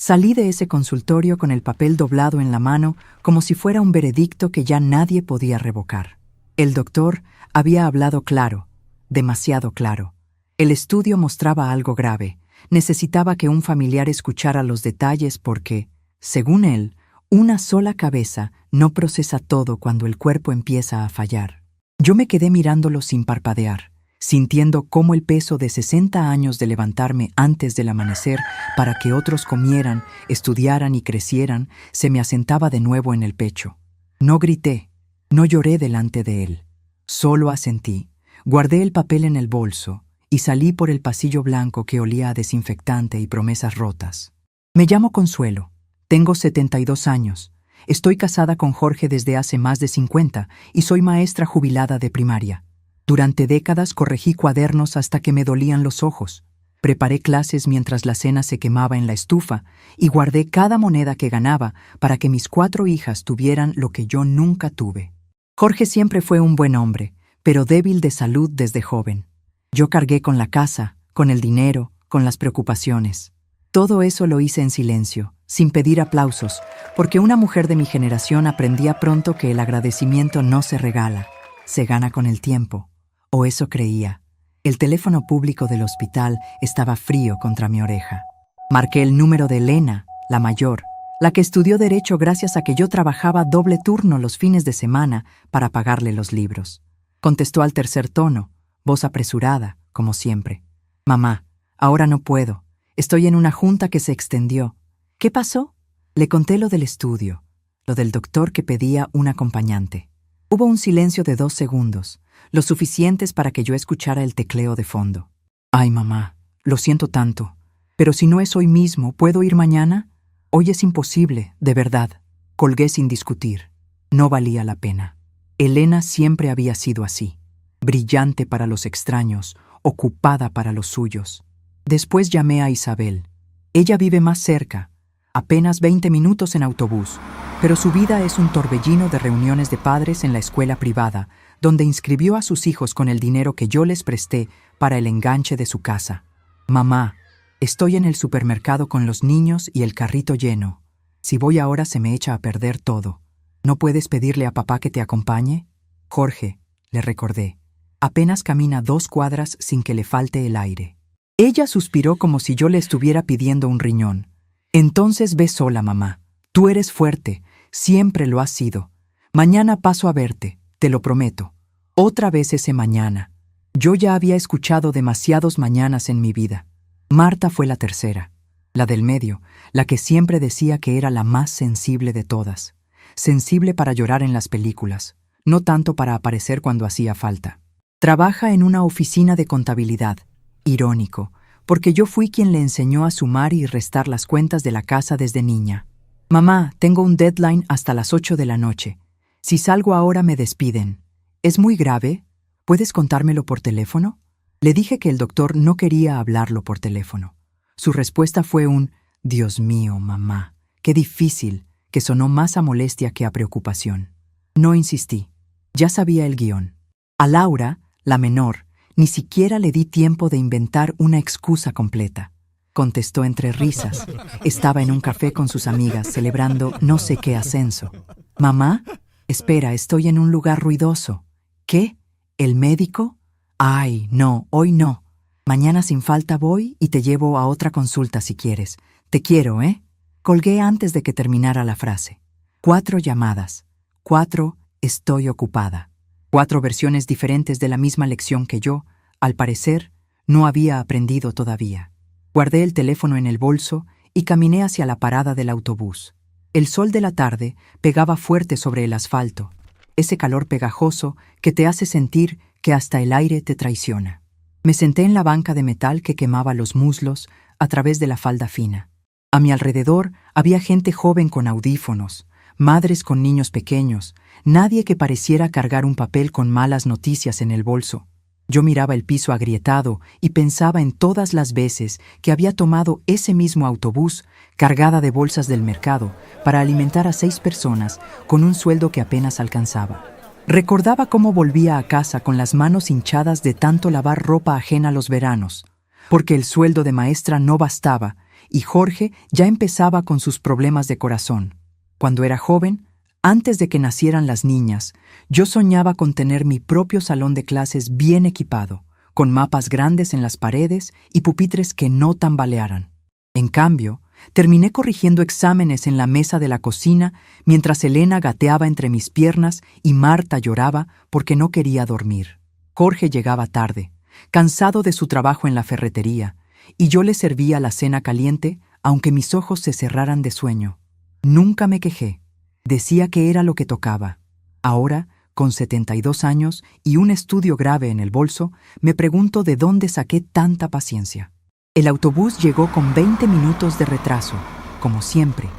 Salí de ese consultorio con el papel doblado en la mano como si fuera un veredicto que ya nadie podía revocar. El doctor había hablado claro, demasiado claro. El estudio mostraba algo grave. Necesitaba que un familiar escuchara los detalles porque, según él, una sola cabeza no procesa todo cuando el cuerpo empieza a fallar. Yo me quedé mirándolo sin parpadear, sintiendo cómo el peso de 60 años de levantarme antes del amanecer para que otros comieran, estudiaran y crecieran, se me asentaba de nuevo en el pecho. No grité, no lloré delante de él. Solo asentí, guardé el papel en el bolso y salí por el pasillo blanco que olía a desinfectante y promesas rotas. Me llamo Consuelo, tengo 72 años, estoy casada con Jorge desde hace más de 50 y soy maestra jubilada de primaria. Durante décadas corregí cuadernos hasta que me dolían los ojos. Preparé clases mientras la cena se quemaba en la estufa y guardé cada moneda que ganaba para que mis 4 hijas tuvieran lo que yo nunca tuve. Jorge siempre fue un buen hombre, pero débil de salud desde joven. Yo cargué con la casa, con el dinero, con las preocupaciones. Todo eso lo hice en silencio, sin pedir aplausos, porque una mujer de mi generación aprendía pronto que el agradecimiento no se regala, se gana con el tiempo. O eso creía. El teléfono público del hospital estaba frío contra mi oreja. Marqué el número de Elena, la mayor, la que estudió Derecho gracias a que yo trabajaba doble turno los fines de semana para pagarle los libros. Contestó al tercer tono, voz apresurada, como siempre. «Mamá, ahora no puedo. Estoy en una junta que se extendió». «¿Qué pasó?» Le conté lo del estudio, lo del doctor que pedía un acompañante. Hubo un silencio de 2 segundos, lo suficientes para que yo escuchara el tecleo de fondo. «Ay, mamá, lo siento tanto. Pero si no es hoy mismo, ¿puedo ir mañana? Hoy es imposible, de verdad». Colgué sin discutir. No valía la pena. Elena siempre había sido así. Brillante para los extraños, ocupada para los suyos. Después llamé a Isabel. Ella vive más cerca, apenas 20 minutos en autobús, pero su vida es un torbellino de reuniones de padres en la escuela privada, donde inscribió a sus hijos con el dinero que yo les presté para el enganche de su casa. «Mamá, estoy en el supermercado con los niños y el carrito lleno. Si voy ahora se me echa a perder todo. ¿No puedes pedirle a papá que te acompañe?» «Jorge», le recordé, apenas camina 2 cuadras sin que le falte el aire. Ella suspiró como si yo le estuviera pidiendo un riñón. «Entonces ve sola, mamá. Tú eres fuerte, siempre lo has sido. Mañana paso a verte, te lo prometo». Otra vez ese mañana. Yo ya había escuchado demasiados mañanas en mi vida. Marta fue la tercera, la del medio, la que siempre decía que era la más sensible de todas. Sensible para llorar en las películas, no tanto para aparecer cuando hacía falta. Trabaja en una oficina de contabilidad. Irónico, porque yo fui quien le enseñó a sumar y restar las cuentas de la casa desde niña. «Mamá, tengo un deadline hasta las 8 de la noche. Si salgo ahora me despiden. ¿Es muy grave? ¿Puedes contármelo por teléfono?» Le dije que el doctor no quería hablarlo por teléfono. Su respuesta fue un «Dios mío, mamá, qué difícil», que sonó más a molestia que a preocupación. No insistí. Ya sabía el guión. A Laura, la menor, ni siquiera le di tiempo de inventar una excusa completa. Contestó entre risas. Estaba en un café con sus amigas celebrando no sé qué ascenso. «Mamá, espera, estoy en un lugar ruidoso». «¿Qué? ¿El médico? Ay, no, hoy no. Mañana sin falta voy y te llevo a otra consulta si quieres. Te quiero, ¿eh?» Colgué antes de que terminara la frase. 4 llamadas. 4, estoy ocupada. 4 versiones diferentes de la misma lección que yo, al parecer, no había aprendido todavía. Guardé el teléfono en el bolso y caminé hacia la parada del autobús. El sol de la tarde pegaba fuerte sobre el asfalto, ese calor pegajoso que te hace sentir que hasta el aire te traiciona. Me senté en la banca de metal que quemaba los muslos a través de la falda fina. A mi alrededor había gente joven con audífonos, madres con niños pequeños, nadie que pareciera cargar un papel con malas noticias en el bolso. Yo miraba el piso agrietado y pensaba en todas las veces que había tomado ese mismo autobús cargada de bolsas del mercado para alimentar a 6 personas con un sueldo que apenas alcanzaba. Recordaba cómo volvía a casa con las manos hinchadas de tanto lavar ropa ajena los veranos, porque el sueldo de maestra no bastaba y Jorge ya empezaba con sus problemas de corazón. Cuando era joven, antes de que nacieran las niñas, yo soñaba con tener mi propio salón de clases bien equipado, con mapas grandes en las paredes y pupitres que no tambalearan. En cambio, terminé corrigiendo exámenes en la mesa de la cocina mientras Elena gateaba entre mis piernas y Marta lloraba porque no quería dormir. Jorge llegaba tarde, cansado de su trabajo en la ferretería, y yo le servía la cena caliente aunque mis ojos se cerraran de sueño. Nunca me quejé. Decía que era lo que tocaba. Ahora, con 72 años y un estudio grave en el bolso, me pregunto de dónde saqué tanta paciencia. El autobús llegó con 20 minutos de retraso, como siempre.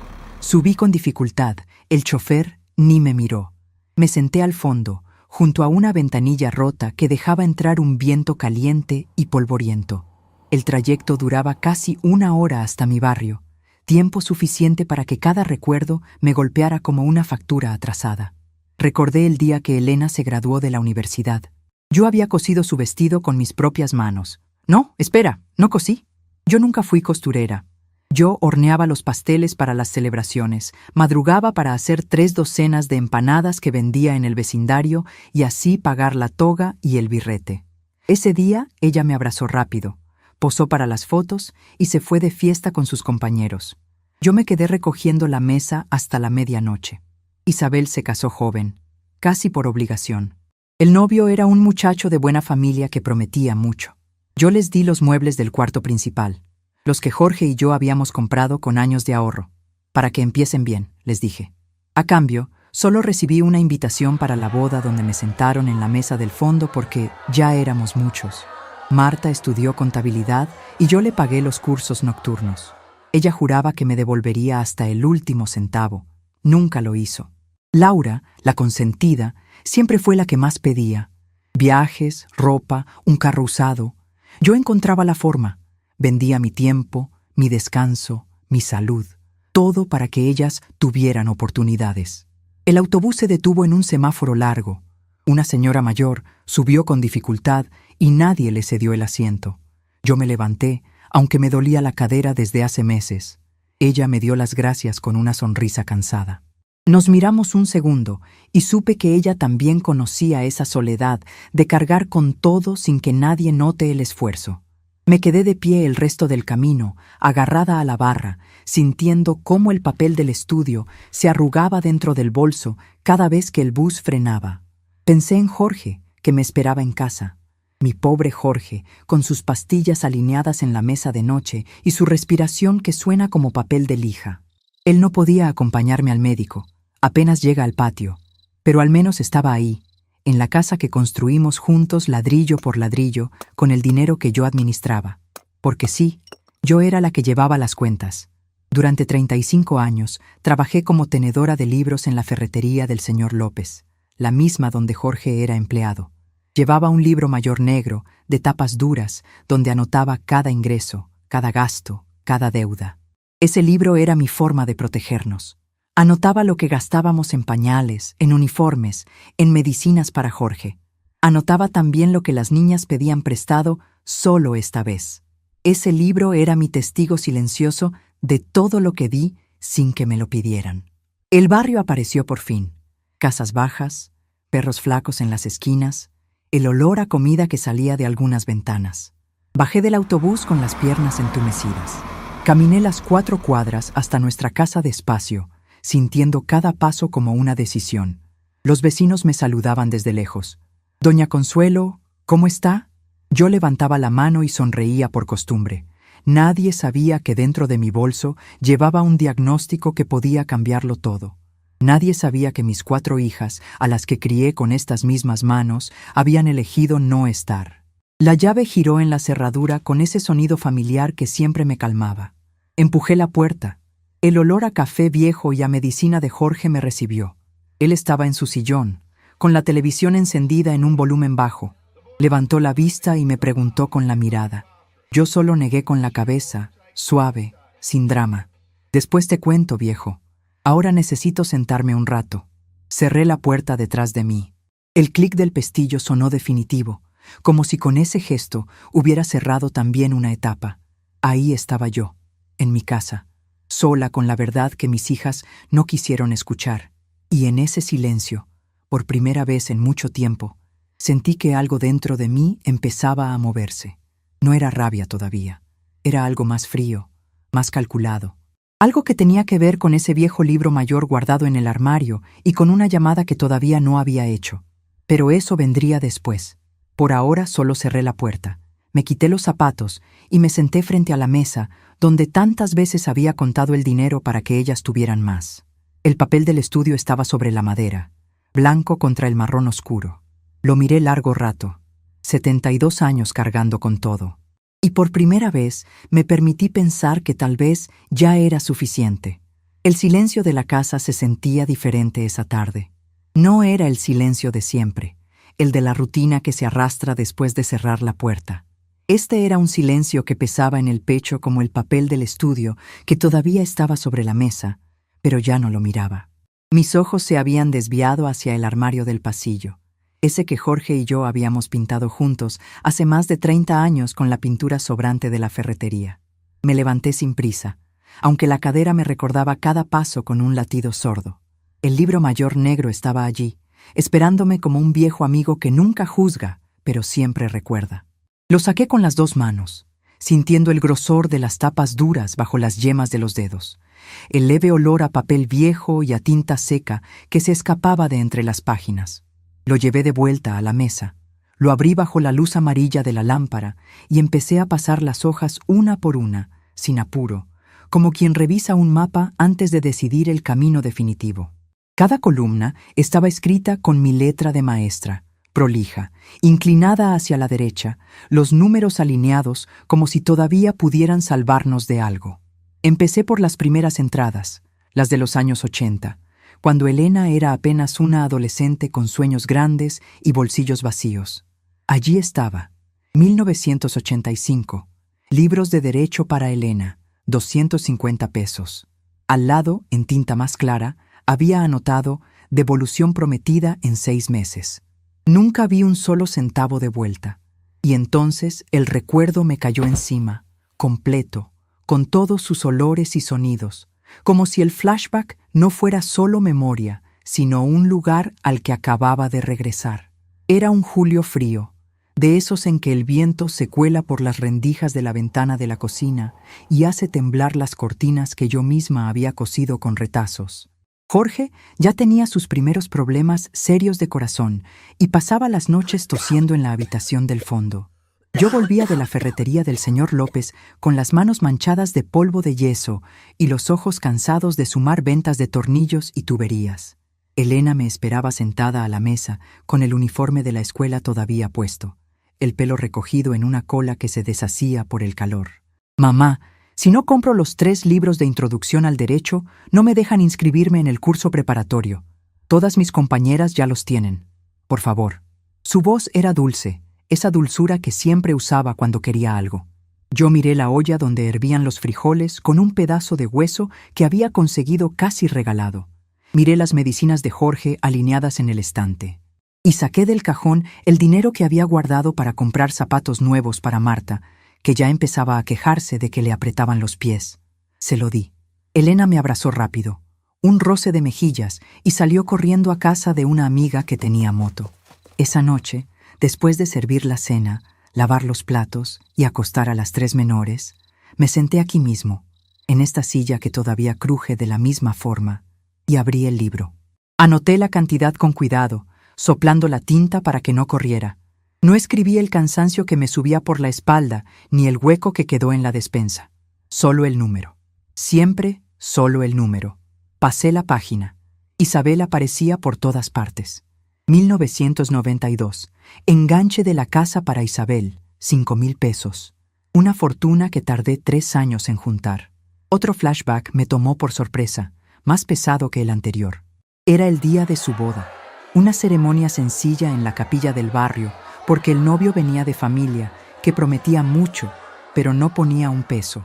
Subí con dificultad. El chofer ni me miró. Me senté al fondo, junto a una ventanilla rota que dejaba entrar un viento caliente y polvoriento. El trayecto duraba casi 1 hora hasta mi barrio, tiempo suficiente para que cada recuerdo me golpeara como una factura atrasada. Recordé el día que Elena se graduó de la universidad. Yo había cosido su vestido con mis propias manos. No, espera, no cosí. Yo nunca fui costurera. Yo horneaba los pasteles para las celebraciones, madrugaba para hacer 3 docenas de empanadas que vendía en el vecindario y así pagar la toga y el birrete. Ese día ella me abrazó rápido, posó para las fotos y se fue de fiesta con sus compañeros. Yo me quedé recogiendo la mesa hasta la medianoche. Isabel se casó joven, casi por obligación. El novio era un muchacho de buena familia que prometía mucho. Yo les di los muebles del cuarto principal, los que Jorge y yo habíamos comprado con años de ahorro, para que empiecen bien, les dije. A cambio, solo recibí una invitación para la boda donde me sentaron en la mesa del fondo porque ya éramos muchos. Marta estudió contabilidad y yo le pagué los cursos nocturnos. Ella juraba que me devolvería hasta el último centavo. Nunca lo hizo. Laura, la consentida, siempre fue la que más pedía. Viajes, ropa, un carro usado. Yo encontraba la forma. Vendía mi tiempo, mi descanso, mi salud. Todo para que ellas tuvieran oportunidades. El autobús se detuvo en un semáforo largo. Una señora mayor subió con dificultad y nadie le cedió el asiento. Yo me levanté, aunque me dolía la cadera desde hace meses. Ella me dio las gracias con una sonrisa cansada. Nos miramos un segundo y supe que ella también conocía esa soledad de cargar con todo sin que nadie note el esfuerzo. Me quedé de pie el resto del camino, agarrada a la barra, sintiendo cómo el papel del estudio se arrugaba dentro del bolso cada vez que el bus frenaba. Pensé en Jorge, que me esperaba en casa. Mi pobre Jorge, con sus pastillas alineadas en la mesa de noche y su respiración que suena como papel de lija. Él no podía acompañarme al médico, apenas llega al patio, pero al menos estaba ahí, en la casa que construimos juntos ladrillo por ladrillo con el dinero que yo administraba. Porque sí, yo era la que llevaba las cuentas. Durante 35 años trabajé como tenedora de libros en la ferretería del señor López, la misma donde Jorge era empleado. Llevaba un libro mayor negro, de tapas duras, donde anotaba cada ingreso, cada gasto, cada deuda. Ese libro era mi forma de protegernos. Anotaba lo que gastábamos en pañales, en uniformes, en medicinas para Jorge. Anotaba también lo que las niñas pedían prestado solo esta vez. Ese libro era mi testigo silencioso de todo lo que di sin que me lo pidieran. El barrio apareció por fin. Casas bajas, perros flacos en las esquinas, el olor a comida que salía de algunas ventanas. Bajé del autobús con las piernas entumecidas. Caminé las 4 cuadras hasta nuestra casa despacio, sintiendo cada paso como una decisión. Los vecinos me saludaban desde lejos. «Doña Consuelo, ¿cómo está?» Yo levantaba la mano y sonreía por costumbre. Nadie sabía que dentro de mi bolso llevaba un diagnóstico que podía cambiarlo todo. Nadie sabía que mis 4 hijas, a las que crié con estas mismas manos, habían elegido no estar. La llave giró en la cerradura con ese sonido familiar que siempre me calmaba. Empujé la puerta. El olor a café viejo y a medicina de Jorge me recibió. Él estaba en su sillón, con la televisión encendida en un volumen bajo. Levantó la vista y me preguntó con la mirada. Yo solo negué con la cabeza, suave, sin drama. «Después te cuento, viejo. Ahora necesito sentarme un rato». Cerré la puerta detrás de mí. El clic del pestillo sonó definitivo, como si con ese gesto hubiera cerrado también una etapa. Ahí estaba yo, en mi casa, sola con la verdad que mis hijas no quisieron escuchar. Y en ese silencio, por primera vez en mucho tiempo, sentí que algo dentro de mí empezaba a moverse. No era rabia todavía, era algo más frío, más calculado. Algo que tenía que ver con ese viejo libro mayor guardado en el armario y con una llamada que todavía no había hecho. Pero eso vendría después. Por ahora solo cerré la puerta, me quité los zapatos y me senté frente a la mesa donde tantas veces había contado el dinero para que ellas tuvieran más. El papel del estudio estaba sobre la madera, blanco contra el marrón oscuro. Lo miré largo rato, 72 años cargando con todo. Y por primera vez me permití pensar que tal vez ya era suficiente. El silencio de la casa se sentía diferente esa tarde. No era el silencio de siempre, el de la rutina que se arrastra después de cerrar la puerta. Este era un silencio que pesaba en el pecho como el papel del estudio que todavía estaba sobre la mesa, pero ya no lo miraba. Mis ojos se habían desviado hacia el armario del pasillo, ese que Jorge y yo habíamos pintado juntos hace más de 30 años con la pintura sobrante de la ferretería. Me levanté sin prisa, aunque la cadera me recordaba cada paso con un latido sordo. El libro mayor negro estaba allí, esperándome como un viejo amigo que nunca juzga, pero siempre recuerda. Lo saqué con las 2 manos, sintiendo el grosor de las tapas duras bajo las yemas de los dedos, el leve olor a papel viejo y a tinta seca que se escapaba de entre las páginas. Lo llevé de vuelta a la mesa, lo abrí bajo la luz amarilla de la lámpara y empecé a pasar las hojas una por una, sin apuro, como quien revisa un mapa antes de decidir el camino definitivo. Cada columna estaba escrita con mi letra de maestra, prolija, inclinada hacia la derecha, los números alineados como si todavía pudieran salvarnos de algo. Empecé por las primeras entradas, las de los años 80, cuando Elena era apenas una adolescente con sueños grandes y bolsillos vacíos. Allí estaba, 1985, libros de derecho para Elena, 250 pesos. Al lado, en tinta más clara, había anotado devolución prometida en 6 meses. Nunca vi un solo centavo de vuelta. Y entonces el recuerdo me cayó encima, completo, con todos sus olores y sonidos, como si el flashback no fuera solo memoria, sino un lugar al que acababa de regresar. Era un julio frío, de esos en que el viento se cuela por las rendijas de la ventana de la cocina y hace temblar las cortinas que yo misma había cosido con retazos. Jorge ya tenía sus primeros problemas serios de corazón y pasaba las noches tosiendo en la habitación del fondo. Yo volvía de la ferretería del señor López con las manos manchadas de polvo de yeso y los ojos cansados de sumar ventas de tornillos y tuberías. Elena me esperaba sentada a la mesa, con el uniforme de la escuela todavía puesto, el pelo recogido en una cola que se deshacía por el calor. «Mamá, si no compro los 3 libros de introducción al derecho, no me dejan inscribirme en el curso preparatorio. Todas mis compañeras ya los tienen. Por favor». Su voz era dulce, esa dulzura que siempre usaba cuando quería algo. Yo miré la olla donde hervían los frijoles con un pedazo de hueso que había conseguido casi regalado. Miré las medicinas de Jorge alineadas en el estante. Y saqué del cajón el dinero que había guardado para comprar zapatos nuevos para Marta, que ya empezaba a quejarse de que le apretaban los pies. Se lo di. Elena me abrazó rápido, un roce de mejillas, y salió corriendo a casa de una amiga que tenía moto. Esa noche, después de servir la cena, lavar los platos y acostar a las 3 menores, me senté aquí mismo, en esta silla que todavía cruje de la misma forma, y abrí el libro. Anoté la cantidad con cuidado, soplando la tinta para que no corriera. No escribí el cansancio que me subía por la espalda, ni el hueco que quedó en la despensa. Solo el número. Siempre solo el número. Pasé la página. Isabel aparecía por todas partes. 1992. Enganche de la casa para Isabel, 5,000 pesos. Una fortuna que tardé 3 años en juntar. Otro flashback me tomó por sorpresa, más pesado que el anterior. Era el día de su boda. Una ceremonia sencilla en la capilla del barrio, porque el novio venía de familia, que prometía mucho, pero no ponía un peso.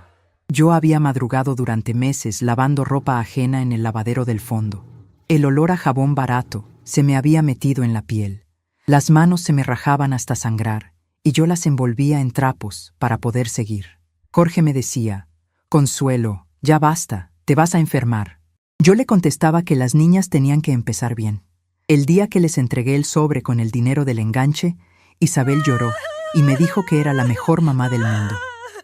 Yo había madrugado durante meses lavando ropa ajena en el lavadero del fondo. El olor a jabón barato se me había metido en la piel. Las manos se me rajaban hasta sangrar, y yo las envolvía en trapos para poder seguir. Jorge me decía, Consuelo, ya basta, te vas a enfermar. Yo le contestaba que las niñas tenían que empezar bien. El día que les entregué el sobre con el dinero del enganche, Isabel lloró y me dijo que era la mejor mamá del mundo.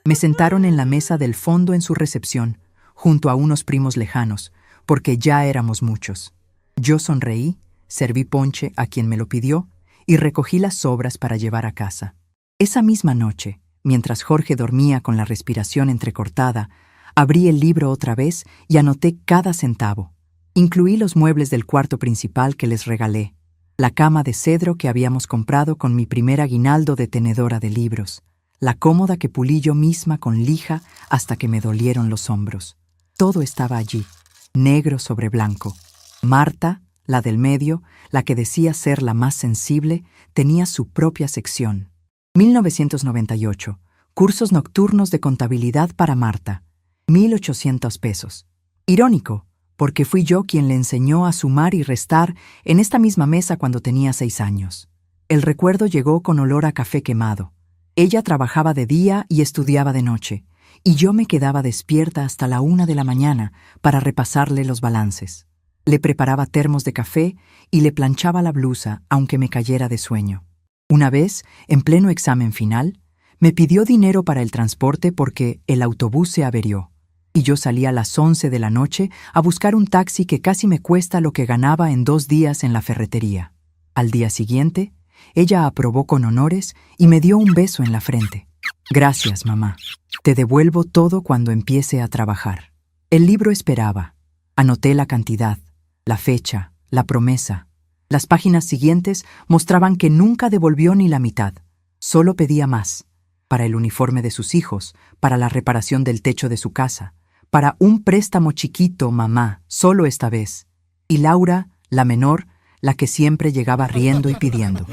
Me sentaron en la mesa del fondo en su recepción, junto a unos primos lejanos, porque ya éramos muchos. Yo sonreí, serví ponche a quien me lo pidió y recogí las sobras para llevar a casa. Esa misma noche, mientras Jorge dormía con la respiración entrecortada, abrí el libro otra vez y anoté cada centavo. Incluí los muebles del cuarto principal que les regalé, la cama de cedro que habíamos comprado con mi primer aguinaldo de tenedora de libros, la cómoda que pulí yo misma con lija hasta que me dolieron los hombros. Todo estaba allí, negro sobre blanco. Marta, la del medio, la que decía ser la más sensible, tenía su propia sección. 1998. Cursos nocturnos de contabilidad para Marta. 1,800 pesos. Irónico, porque fui yo quien le enseñó a sumar y restar en esta misma mesa cuando tenía 6 años. El recuerdo llegó con olor a café quemado. Ella trabajaba de día y estudiaba de noche, y yo me quedaba despierta hasta la 1 de la mañana para repasarle los balances. Le preparaba termos de café y le planchaba la blusa aunque me cayera de sueño. Una vez, en pleno examen final, me pidió dinero para el transporte porque el autobús se averió, y yo salí a las 11 de la noche a buscar un taxi que casi me cuesta lo que ganaba en 2 días en la ferretería. Al día siguiente, ella aprobó con honores y me dio un beso en la frente. Gracias, mamá. Te devuelvo todo cuando empiece a trabajar. El libro esperaba. Anoté la cantidad, la fecha, la promesa. Las páginas siguientes mostraban que nunca devolvió ni la mitad. Solo pedía más. Para el uniforme de sus hijos, para la reparación del techo de su casa, para un préstamo chiquito, mamá, solo esta vez. Y Laura, la menor, la que siempre llegaba riendo y pidiendo.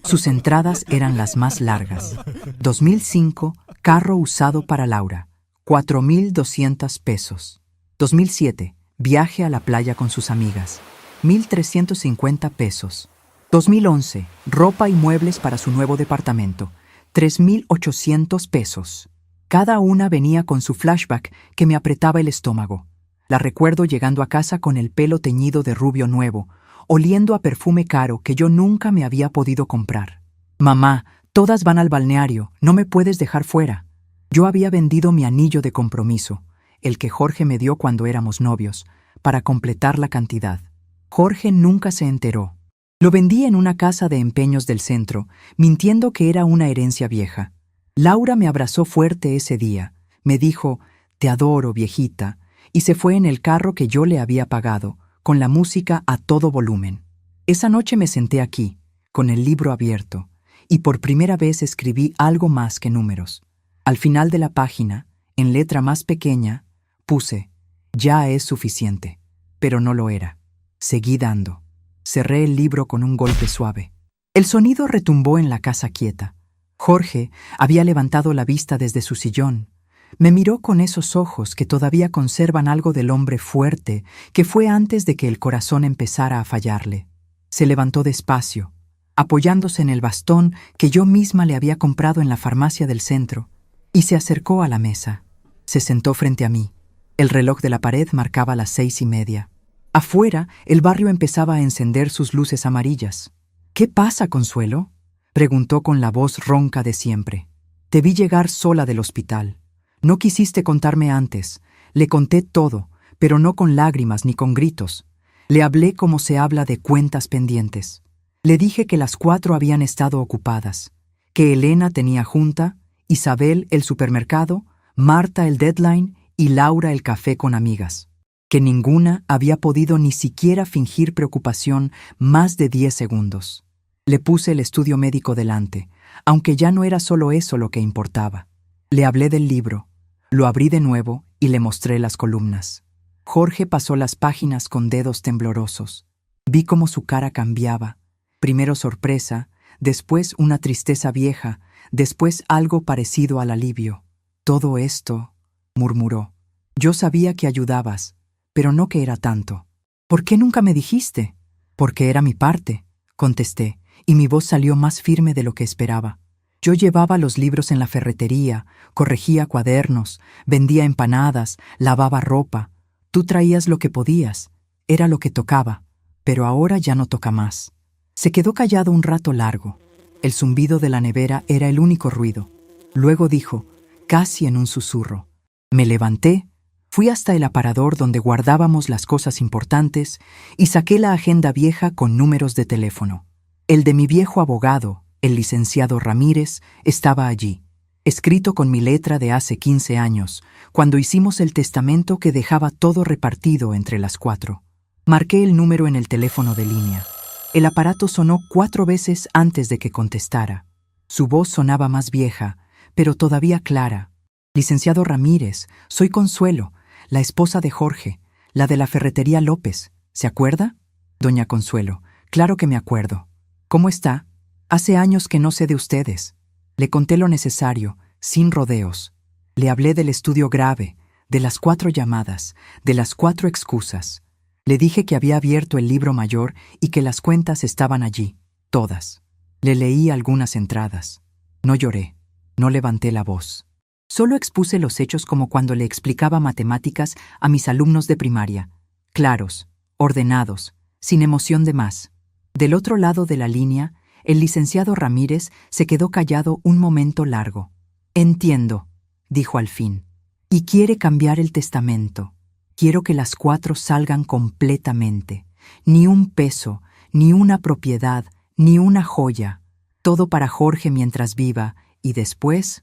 Sus entradas eran las más largas. 2005, carro usado para Laura, 4,200 pesos. 2007, viaje a la playa con sus amigas, 1,350 pesos. 2011, ropa y muebles para su nuevo departamento, 3,800 pesos. Cada una venía con su flashback que me apretaba el estómago. La recuerdo llegando a casa con el pelo teñido de rubio nuevo, oliendo a perfume caro que yo nunca me había podido comprar. Mamá, todas van al balneario, no me puedes dejar fuera. Yo había vendido mi anillo de compromiso, el que Jorge me dio cuando éramos novios, para completar la cantidad. Jorge nunca se enteró. Lo vendí en una casa de empeños del centro, mintiendo que era una herencia vieja. Laura me abrazó fuerte ese día, me dijo, «Te adoro, viejita», y se fue en el carro que yo le había pagado, con la música a todo volumen. Esa noche me senté aquí, con el libro abierto, y por primera vez escribí algo más que números. Al final de la página, en letra más pequeña, puse, «Ya es suficiente», pero no lo era. Seguí dando. Cerré el libro con un golpe suave. El sonido retumbó en la casa quieta. Jorge había levantado la vista desde su sillón. Me miró con esos ojos que todavía conservan algo del hombre fuerte que fue antes de que el corazón empezara a fallarle. Se levantó despacio, apoyándose en el bastón que yo misma le había comprado en la farmacia del centro, y se acercó a la mesa. Se sentó frente a mí. El reloj de la pared marcaba las 6:30. Afuera, el barrio empezaba a encender sus luces amarillas. «¿Qué pasa, Consuelo?», preguntó con la voz ronca de siempre. «Te vi llegar sola del hospital. No quisiste contarme antes. Le conté todo, pero no con lágrimas ni con gritos. Le hablé como se habla de cuentas pendientes. Le dije que las 4 habían estado ocupadas, que Elena tenía junta, Isabel el supermercado, Marta el deadline y Laura el café con amigas. Que ninguna había podido ni siquiera fingir preocupación más de 10 segundos. Le puse el estudio médico delante, aunque ya no era solo eso lo que importaba. Le hablé del libro. Lo abrí de nuevo y le mostré las columnas. Jorge pasó las páginas con dedos temblorosos. Vi cómo su cara cambiaba. Primero sorpresa, después una tristeza vieja, después algo parecido al alivio. «Todo esto», murmuró. «Yo sabía que ayudabas, pero no que era tanto». «¿Por qué nunca me dijiste?» «Porque era mi parte», contesté, y mi voz salió más firme de lo que esperaba. Yo llevaba los libros en la ferretería, corregía cuadernos, vendía empanadas, lavaba ropa. Tú traías lo que podías, era lo que tocaba, pero ahora ya no toca más. Se quedó callado un rato largo. El zumbido de la nevera era el único ruido. Luego dijo, casi en un susurro. Me levanté, fui hasta el aparador donde guardábamos las cosas importantes y saqué la agenda vieja con números de teléfono. El de mi viejo abogado, el licenciado Ramírez, estaba allí, escrito con mi letra de hace 15 años, cuando hicimos el testamento que dejaba todo repartido entre las 4. Marqué el número en el teléfono de línea. El aparato sonó 4 veces antes de que contestara. Su voz sonaba más vieja, pero todavía clara. Licenciado Ramírez, soy Consuelo, la esposa de Jorge, la de la ferretería López. ¿Se acuerda? Doña Consuelo, claro que me acuerdo. ¿Cómo está? Hace años que no sé de ustedes. Le conté lo necesario, sin rodeos. Le hablé del estudio grave, de las 4 llamadas, de las 4 excusas. Le dije que había abierto el libro mayor y que las cuentas estaban allí, todas. Le leí algunas entradas. No lloré, no levanté la voz. Solo expuse los hechos como cuando le explicaba matemáticas a mis alumnos de primaria, claros, ordenados, sin emoción de más. Del otro lado de la línea, el licenciado Ramírez se quedó callado un momento largo. Entiendo, dijo al fin. Y quiere cambiar el testamento. Quiero que las 4 salgan completamente. Ni un peso, ni una propiedad, ni una joya. Todo para Jorge mientras viva, y después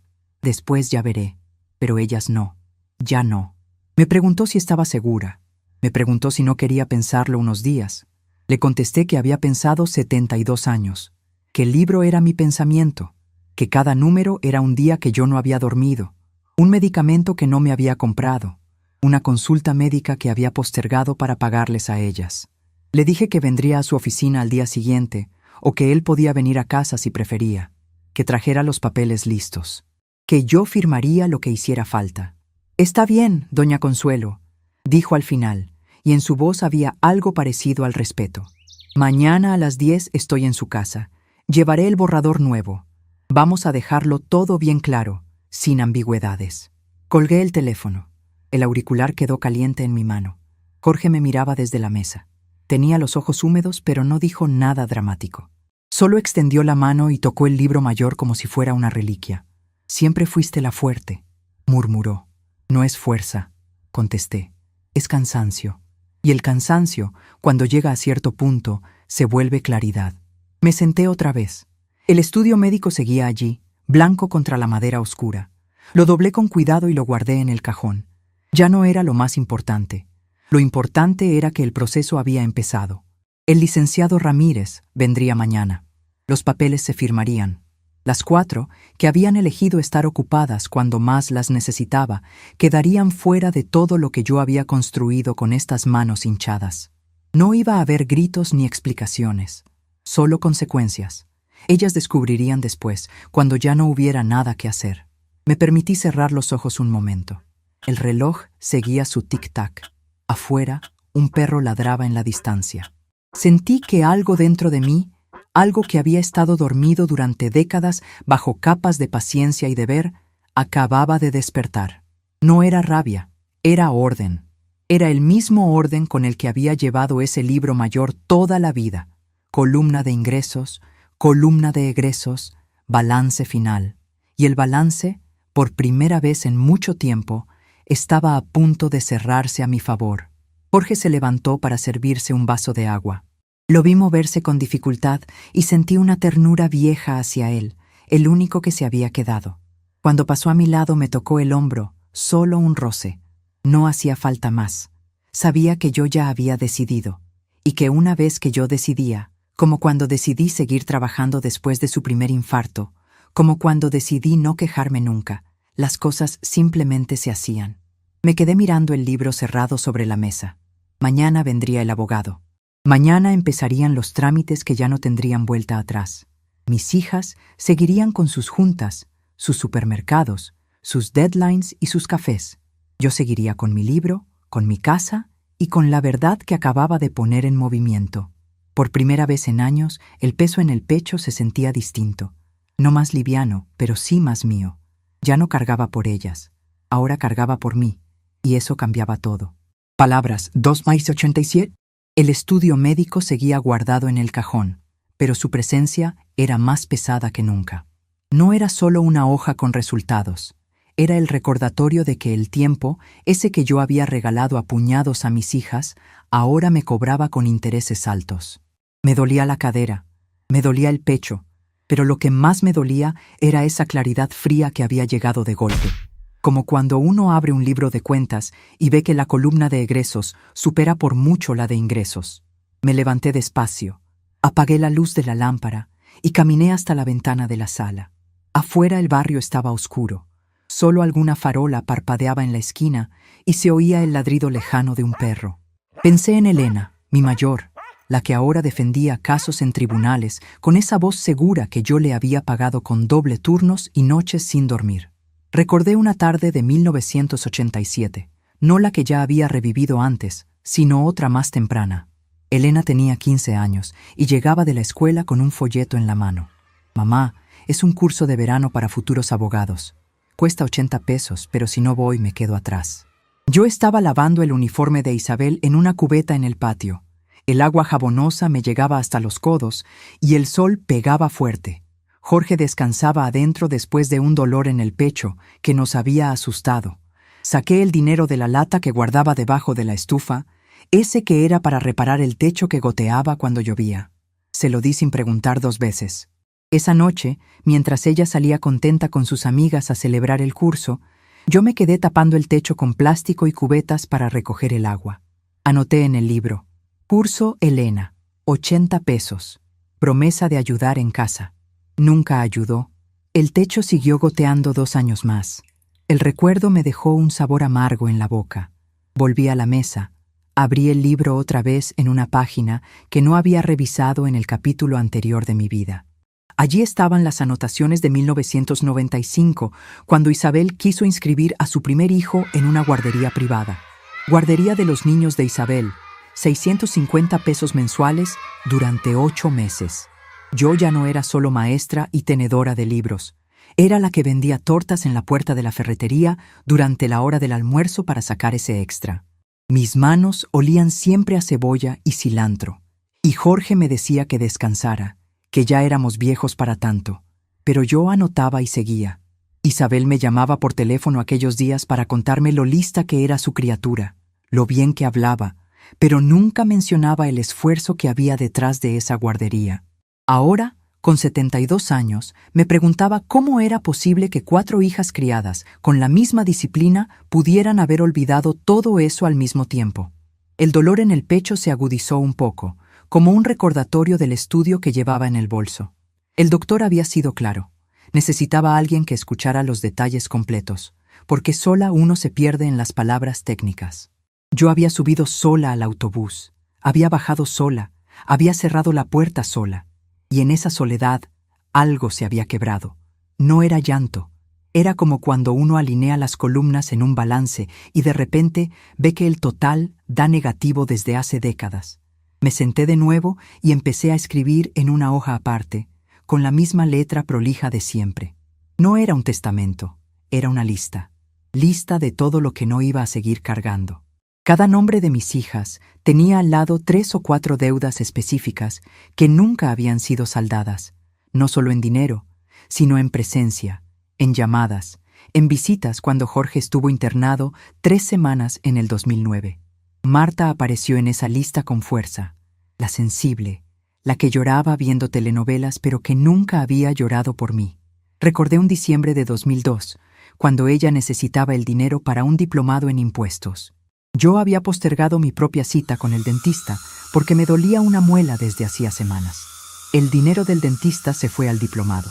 ya veré. Pero ellas no, ya no. Me preguntó si estaba segura. Me preguntó si no quería pensarlo unos días. Le contesté que había pensado 72 años, que el libro era mi pensamiento, que cada número era un día que yo no había dormido, un medicamento que no me había comprado, una consulta médica que había postergado para pagarles a ellas. Le dije que vendría a su oficina al día siguiente, o que él podía venir a casa si prefería, que trajera los papeles listos, que yo firmaría lo que hiciera falta. Está bien, doña Consuelo, dijo al final, y en su voz había algo parecido al respeto. Mañana a las 10 estoy en su casa. Llevaré el borrador nuevo. Vamos a dejarlo todo bien claro, sin ambigüedades. Colgué el teléfono. El auricular quedó caliente en mi mano. Jorge me miraba desde la mesa. Tenía los ojos húmedos, pero no dijo nada dramático. Solo extendió la mano y tocó el libro mayor como si fuera una reliquia. Siempre fuiste la fuerte, murmuró. No es fuerza, contesté. Es cansancio. Y el cansancio, cuando llega a cierto punto, se vuelve claridad. Me senté otra vez. El estudio médico seguía allí, blanco contra la madera oscura. Lo doblé con cuidado y lo guardé en el cajón. Ya no era lo más importante. Lo importante era que el proceso había empezado. El licenciado Ramírez vendría mañana. Los papeles se firmarían. Las 4, que habían elegido estar ocupadas cuando más las necesitaba, quedarían fuera de todo lo que yo había construido con estas manos hinchadas. No iba a haber gritos ni explicaciones, solo consecuencias. Ellas descubrirían después, cuando ya no hubiera nada que hacer. Me permití cerrar los ojos un momento. El reloj seguía su tic-tac. Afuera, un perro ladraba en la distancia. Sentí que algo dentro de mí, algo que había estado dormido durante décadas bajo capas de paciencia y deber, acababa de despertar. No era rabia, era orden. Era el mismo orden con el que había llevado ese libro mayor toda la vida. Columna de ingresos, columna de egresos, balance final. Y el balance, por primera vez en mucho tiempo, estaba a punto de cerrarse a mi favor. Jorge se levantó para servirse un vaso de agua. Lo vi moverse con dificultad y sentí una ternura vieja hacia él, el único que se había quedado. Cuando pasó a mi lado me tocó el hombro, solo un roce. No hacía falta más. Sabía que yo ya había decidido, y que una vez que yo decidía, como cuando decidí seguir trabajando después de su primer infarto, como cuando decidí no quejarme nunca, las cosas simplemente se hacían. Me quedé mirando el libro cerrado sobre la mesa. Mañana vendría el abogado. Mañana empezarían los trámites que ya no tendrían vuelta atrás. Mis hijas seguirían con sus juntas, sus supermercados, sus deadlines y sus cafés. Yo seguiría con mi libro, con mi casa y con la verdad que acababa de poner en movimiento. Por primera vez en años, el peso en el pecho se sentía distinto. No más liviano, pero sí más mío. Ya no cargaba por ellas. Ahora cargaba por mí, y eso cambiaba todo. Palabras 2 más 87. El estudio médico seguía guardado en el cajón, pero su presencia era más pesada que nunca. No era solo una hoja con resultados. Era el recordatorio de que el tiempo, ese que yo había regalado a puñados a mis hijas, ahora me cobraba con intereses altos. Me dolía la cadera, me dolía el pecho, pero lo que más me dolía era esa claridad fría que había llegado de golpe. Como cuando uno abre un libro de cuentas y ve que la columna de egresos supera por mucho la de ingresos. Me levanté despacio, apagué la luz de la lámpara y caminé hasta la ventana de la sala. Afuera el barrio estaba oscuro. Solo alguna farola parpadeaba en la esquina y se oía el ladrido lejano de un perro. Pensé en Elena, mi mayor, la que ahora defendía casos en tribunales con esa voz segura que yo le había pagado con doble turnos y noches sin dormir. Recordé una tarde de 1987, no la que ya había revivido antes, sino otra más temprana. Elena tenía 15 años y llegaba de la escuela con un folleto en la mano. «Mamá, es un curso de verano para futuros abogados. Cuesta 80 pesos, pero si no voy me quedo atrás». Yo estaba lavando el uniforme de Isabel en una cubeta en el patio. El agua jabonosa me llegaba hasta los codos y el sol pegaba fuerte. Jorge descansaba adentro después de un dolor en el pecho que nos había asustado. Saqué el dinero de la lata que guardaba debajo de la estufa, ese que era para reparar el techo que goteaba cuando llovía. Se lo di sin preguntar 2 veces. Esa noche, mientras ella salía contenta con sus amigas a celebrar el curso, yo me quedé tapando el techo con plástico y cubetas para recoger el agua. Anoté en el libro: Curso Elena, 80 pesos. Promesa de ayudar en casa. Nunca ayudó. El techo siguió goteando 2 años más. El recuerdo me dejó un sabor amargo en la boca. Volví a la mesa. Abrí el libro otra vez en una página que no había revisado en el capítulo anterior de mi vida. Allí estaban las anotaciones de 1995, cuando Isabel quiso inscribir a su primer hijo en una guardería privada. Guardería de los niños de Isabel, 650 pesos mensuales durante 8 meses. Yo ya no era solo maestra y tenedora de libros. Era la que vendía tortas en la puerta de la ferretería durante la hora del almuerzo para sacar ese extra. Mis manos olían siempre a cebolla y cilantro. Y Jorge me decía que descansara, que ya éramos viejos para tanto. Pero yo anotaba y seguía. Isabel me llamaba por teléfono aquellos días para contarme lo lista que era su criatura, lo bien que hablaba, pero nunca mencionaba el esfuerzo que había detrás de esa guardería. Ahora, con 72 años, me preguntaba cómo era posible que 4 hijas criadas, con la misma disciplina, pudieran haber olvidado todo eso al mismo tiempo. El dolor en el pecho se agudizó un poco, como un recordatorio del estudio que llevaba en el bolso. El doctor había sido claro. Necesitaba a alguien que escuchara los detalles completos, porque sola uno se pierde en las palabras técnicas. Yo había subido sola al autobús, había bajado sola, había cerrado la puerta sola. Y en esa soledad, algo se había quebrado. No era llanto. Era como cuando uno alinea las columnas en un balance y de repente ve que el total da negativo desde hace décadas. Me senté de nuevo y empecé a escribir en una hoja aparte, con la misma letra prolija de siempre. No era un testamento, era una lista. Lista de todo lo que no iba a seguir cargando. Cada nombre de mis hijas tenía al lado 3 o 4 deudas específicas que nunca habían sido saldadas, no solo en dinero, sino en presencia, en llamadas, en visitas cuando Jorge estuvo internado 3 semanas en el 2009. Marta apareció en esa lista con fuerza, la sensible, la que lloraba viendo telenovelas pero que nunca había llorado por mí. Recordé un diciembre de 2002, cuando ella necesitaba el dinero para un diplomado en impuestos. Yo había postergado mi propia cita con el dentista porque me dolía una muela desde hacía semanas. El dinero del dentista se fue al diplomado.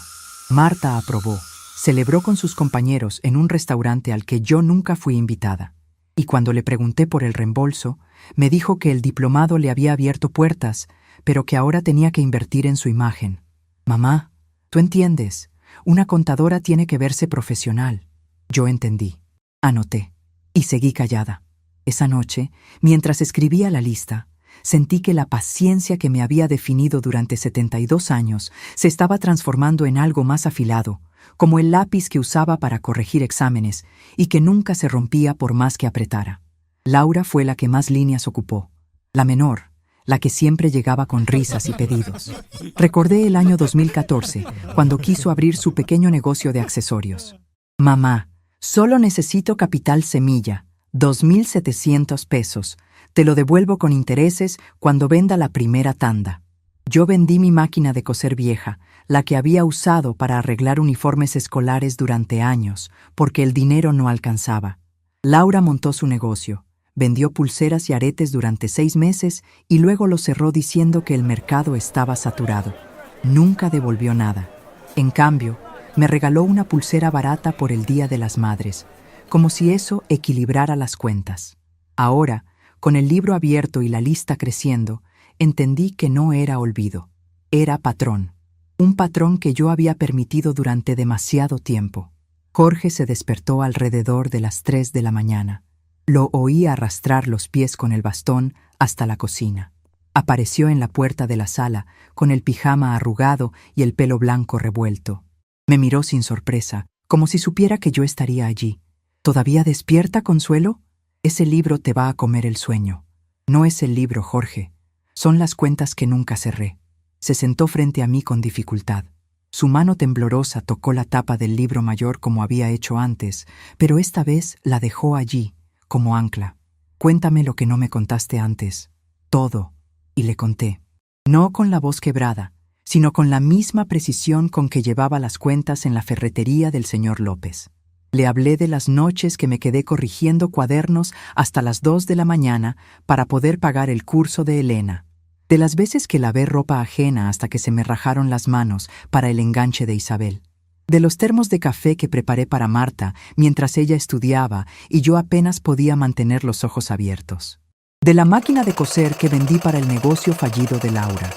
Marta aprobó, celebró con sus compañeros en un restaurante al que yo nunca fui invitada. Y cuando le pregunté por el reembolso, me dijo que el diplomado le había abierto puertas, pero que ahora tenía que invertir en su imagen. Mamá, tú entiendes, una contadora tiene que verse profesional. Yo entendí. Anoté y seguí callada. Esa noche, mientras escribía la lista, Sentí que la paciencia que me había definido durante 72 años se estaba transformando en algo más afilado, como el lápiz que usaba para corregir exámenes y que nunca se rompía por más que apretara. Laura fue la que más líneas ocupó, la menor, la que siempre llegaba con risas y pedidos. Recordé el año 2014, cuando quiso abrir su pequeño negocio de accesorios. Mamá, solo necesito capital semilla, 2,700 pesos. Te lo devuelvo con intereses cuando venda la primera tanda. Yo vendí mi máquina de coser vieja, la que había usado para arreglar uniformes escolares durante años, porque el dinero no alcanzaba. Laura montó su negocio, vendió pulseras y aretes durante 6 meses y luego lo cerró diciendo que el mercado estaba saturado. Nunca devolvió nada. En cambio, me regaló una pulsera barata por el Día de las Madres, como si eso equilibrara las cuentas. Ahora, con el libro abierto y la lista creciendo, entendí que no era olvido, era patrón. Un patrón que yo había permitido durante demasiado tiempo. Jorge se despertó alrededor de las 3 de la mañana. Lo oí arrastrar los pies con el bastón hasta la cocina. Apareció en la puerta de la sala, con el pijama arrugado y el pelo blanco revuelto. Me miró sin sorpresa, como si supiera que yo estaría allí. ¿Todavía despierta, Consuelo? Ese libro te va a comer el sueño. No es el libro, Jorge. Son las cuentas que nunca cerré. Se sentó frente a mí con dificultad. Su mano temblorosa tocó la tapa del libro mayor como había hecho antes, pero esta vez la dejó allí, como ancla. Cuéntame lo que no me contaste antes. Todo. Y le conté. No con la voz quebrada, sino con la misma precisión con que llevaba las cuentas en la ferretería del señor López. Le hablé de las noches que me quedé corrigiendo cuadernos hasta las 2 de la mañana para poder pagar el curso de Elena. De las veces que lavé ropa ajena hasta que se me rajaron las manos para el enganche de Isabel. De los termos de café que preparé para Marta mientras ella estudiaba y yo apenas podía mantener los ojos abiertos. De la máquina de coser que vendí para el negocio fallido de Laura.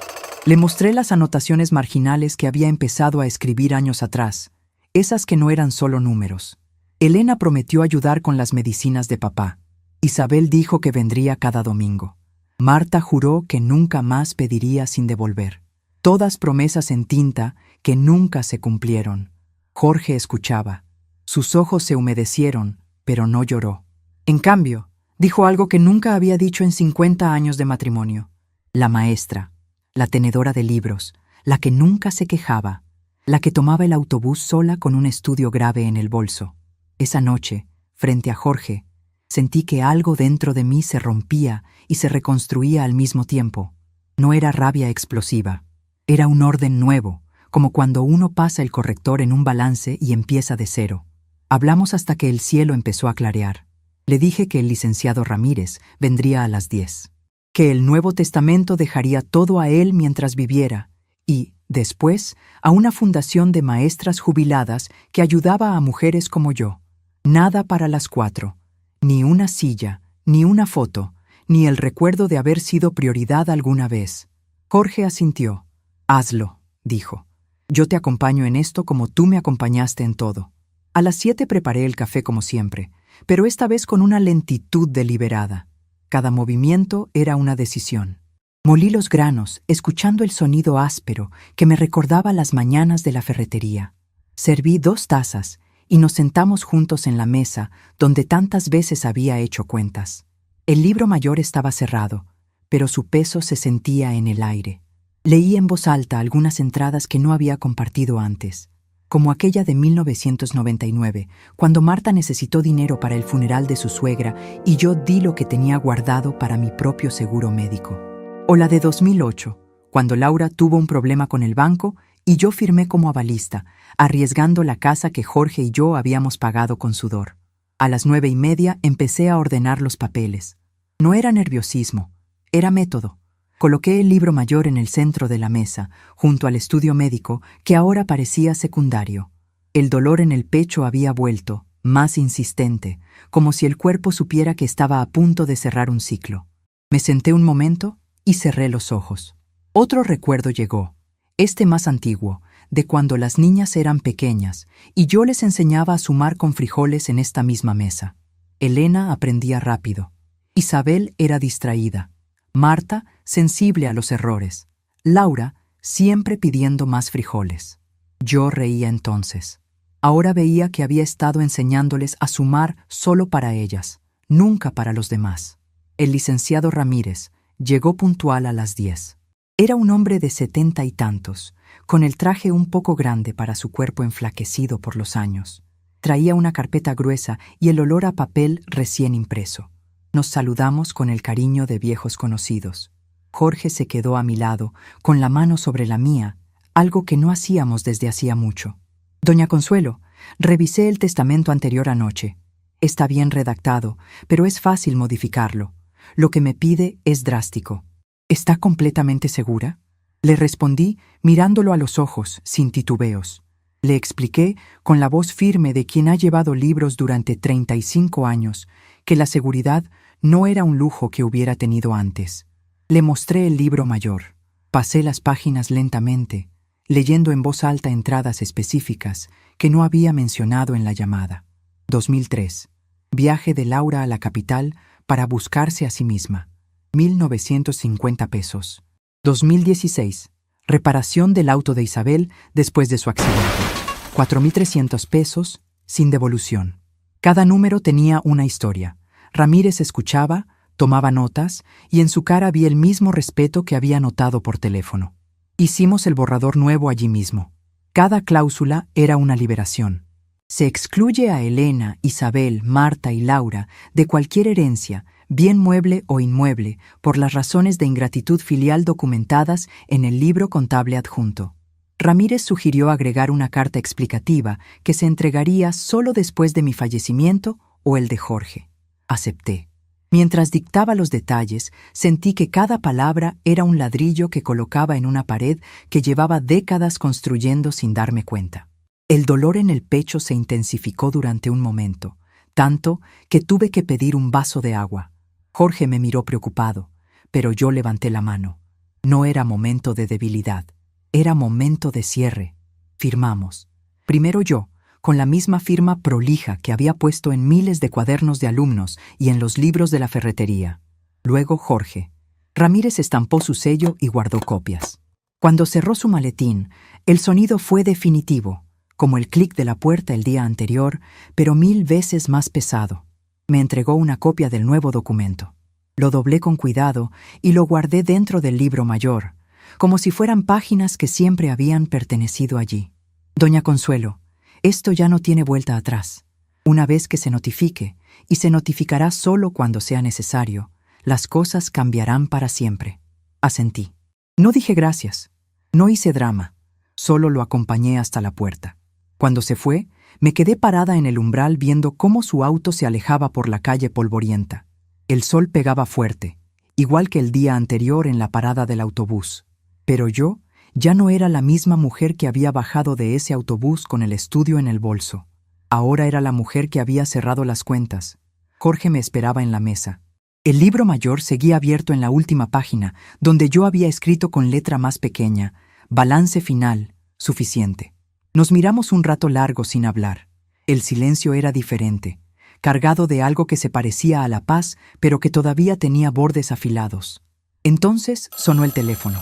Le mostré las anotaciones marginales que había empezado a escribir años atrás, esas que no eran solo números. Elena prometió ayudar con las medicinas de papá. Isabel dijo que vendría cada domingo. Marta juró que nunca más pediría sin devolver. Todas promesas en tinta que nunca se cumplieron. Jorge escuchaba. Sus ojos se humedecieron, pero no lloró. En cambio, dijo algo que nunca había dicho en 50 años de matrimonio. La maestra, la tenedora de libros, la que nunca se quejaba, la que tomaba el autobús sola con un estudio grave en el bolso. Esa noche, frente a Jorge, sentí que algo dentro de mí se rompía y se reconstruía al mismo tiempo. No era rabia explosiva, era un orden nuevo, como cuando uno pasa el corrector en un balance y empieza de cero. Hablamos hasta que el cielo empezó a clarear. Le dije que el licenciado Ramírez vendría a las 10, que el Nuevo Testamento dejaría todo a él mientras viviera y, después, a una fundación de maestras jubiladas que ayudaba a mujeres como yo. Nada para las 4. Ni una silla, ni una foto, ni el recuerdo de haber sido prioridad alguna vez. Jorge asintió. Hazlo, dijo. Yo te acompaño en esto como tú me acompañaste en todo. A las 7 preparé el café como siempre, pero esta vez con una lentitud deliberada. Cada movimiento era una decisión. Molí los granos, escuchando el sonido áspero que me recordaba las mañanas de la ferretería. Serví 2 tazas y nos sentamos juntos en la mesa donde tantas veces había hecho cuentas. El libro mayor estaba cerrado, pero su peso se sentía en el aire. Leí en voz alta algunas entradas que no había compartido antes, como aquella de 1999, cuando Marta necesitó dinero para el funeral de su suegra y yo di lo que tenía guardado para mi propio seguro médico. O la de 2008, cuando Laura tuvo un problema con el banco y yo firmé como avalista, arriesgando la casa que Jorge y yo habíamos pagado con sudor. A las 9:30 empecé a ordenar los papeles. No era nerviosismo, era método. Coloqué el libro mayor en el centro de la mesa, junto al estudio médico, que ahora parecía secundario. El dolor en el pecho había vuelto, más insistente, como si el cuerpo supiera que estaba a punto de cerrar un ciclo. Me senté un momento y cerré los ojos. Otro recuerdo llegó, este más antiguo, de cuando las niñas eran pequeñas, y yo les enseñaba a sumar con frijoles en esta misma mesa. Elena aprendía rápido. Isabel era distraída. Marta, sensible a los errores. Laura, siempre pidiendo más frijoles. Yo reía entonces. Ahora veía que había estado enseñándoles a sumar solo para ellas, nunca para los demás. El licenciado Ramírez llegó puntual a las 10. Era un hombre de 70 y tantos, con el traje un poco grande para su cuerpo enflaquecido por los años. Traía una carpeta gruesa y el olor a papel recién impreso. Nos saludamos con el cariño de viejos conocidos. Jorge se quedó a mi lado, con la mano sobre la mía, algo que no hacíamos desde hacía mucho. Doña Consuelo, revisé el testamento anterior anoche. Está bien redactado, pero es fácil modificarlo. Lo que me pide es drástico. ¿Está completamente segura? Le respondí mirándolo a los ojos, sin titubeos. Le expliqué, con la voz firme de quien ha llevado libros durante 35 años, que la seguridad no era un lujo que hubiera tenido antes. Le mostré el libro mayor. Pasé las páginas lentamente, leyendo en voz alta entradas específicas que no había mencionado en la llamada. 2003. Viaje de Laura a la capital para buscarse a sí misma. 1.950 pesos. 2016. Reparación del auto de Isabel después de su accidente. 4.300 pesos, sin devolución. Cada número tenía una historia. Ramírez escuchaba, tomaba notas, y en su cara vi el mismo respeto que había notado por teléfono. Hicimos el borrador nuevo allí mismo. Cada cláusula era una liberación. Se excluye a Elena, Isabel, Marta y Laura de cualquier herencia, bien mueble o inmueble, por las razones de ingratitud filial documentadas en el libro contable adjunto. Ramírez sugirió agregar una carta explicativa que se entregaría solo después de mi fallecimiento o el de Jorge. Acepté. Mientras dictaba los detalles, sentí que cada palabra era un ladrillo que colocaba en una pared que llevaba décadas construyendo sin darme cuenta. El dolor en el pecho se intensificó durante un momento, tanto que tuve que pedir un vaso de agua. Jorge me miró preocupado, pero yo levanté la mano. No era momento de debilidad, era momento de cierre. Firmamos. Primero yo, con la misma firma prolija que había puesto en miles de cuadernos de alumnos y en los libros de la ferretería. Luego Jorge. Ramírez estampó su sello y guardó copias. Cuando cerró su maletín, el sonido fue definitivo, como el clic de la puerta el día anterior, pero 1000 veces más pesado. Me entregó una copia del nuevo documento. Lo doblé con cuidado y lo guardé dentro del libro mayor, como si fueran páginas que siempre habían pertenecido allí. Doña Consuelo, esto ya no tiene vuelta atrás. Una vez que se notifique, y se notificará solo cuando sea necesario, las cosas cambiarán para siempre. Asentí. No dije gracias. No hice drama. Solo lo acompañé hasta la puerta. Cuando se fue, me quedé parada en el umbral viendo cómo su auto se alejaba por la calle polvorienta. El sol pegaba fuerte, igual que el día anterior en la parada del autobús. Pero yo ya no era la misma mujer que había bajado de ese autobús con el estudio en el bolso. Ahora era la mujer que había cerrado las cuentas. Jorge me esperaba en la mesa. El libro mayor seguía abierto en la última página, donde yo había escrito con letra más pequeña: balance final, suficiente. Nos miramos un rato largo sin hablar. El silencio era diferente, cargado de algo que se parecía a la paz, pero que todavía tenía bordes afilados. Entonces sonó el teléfono.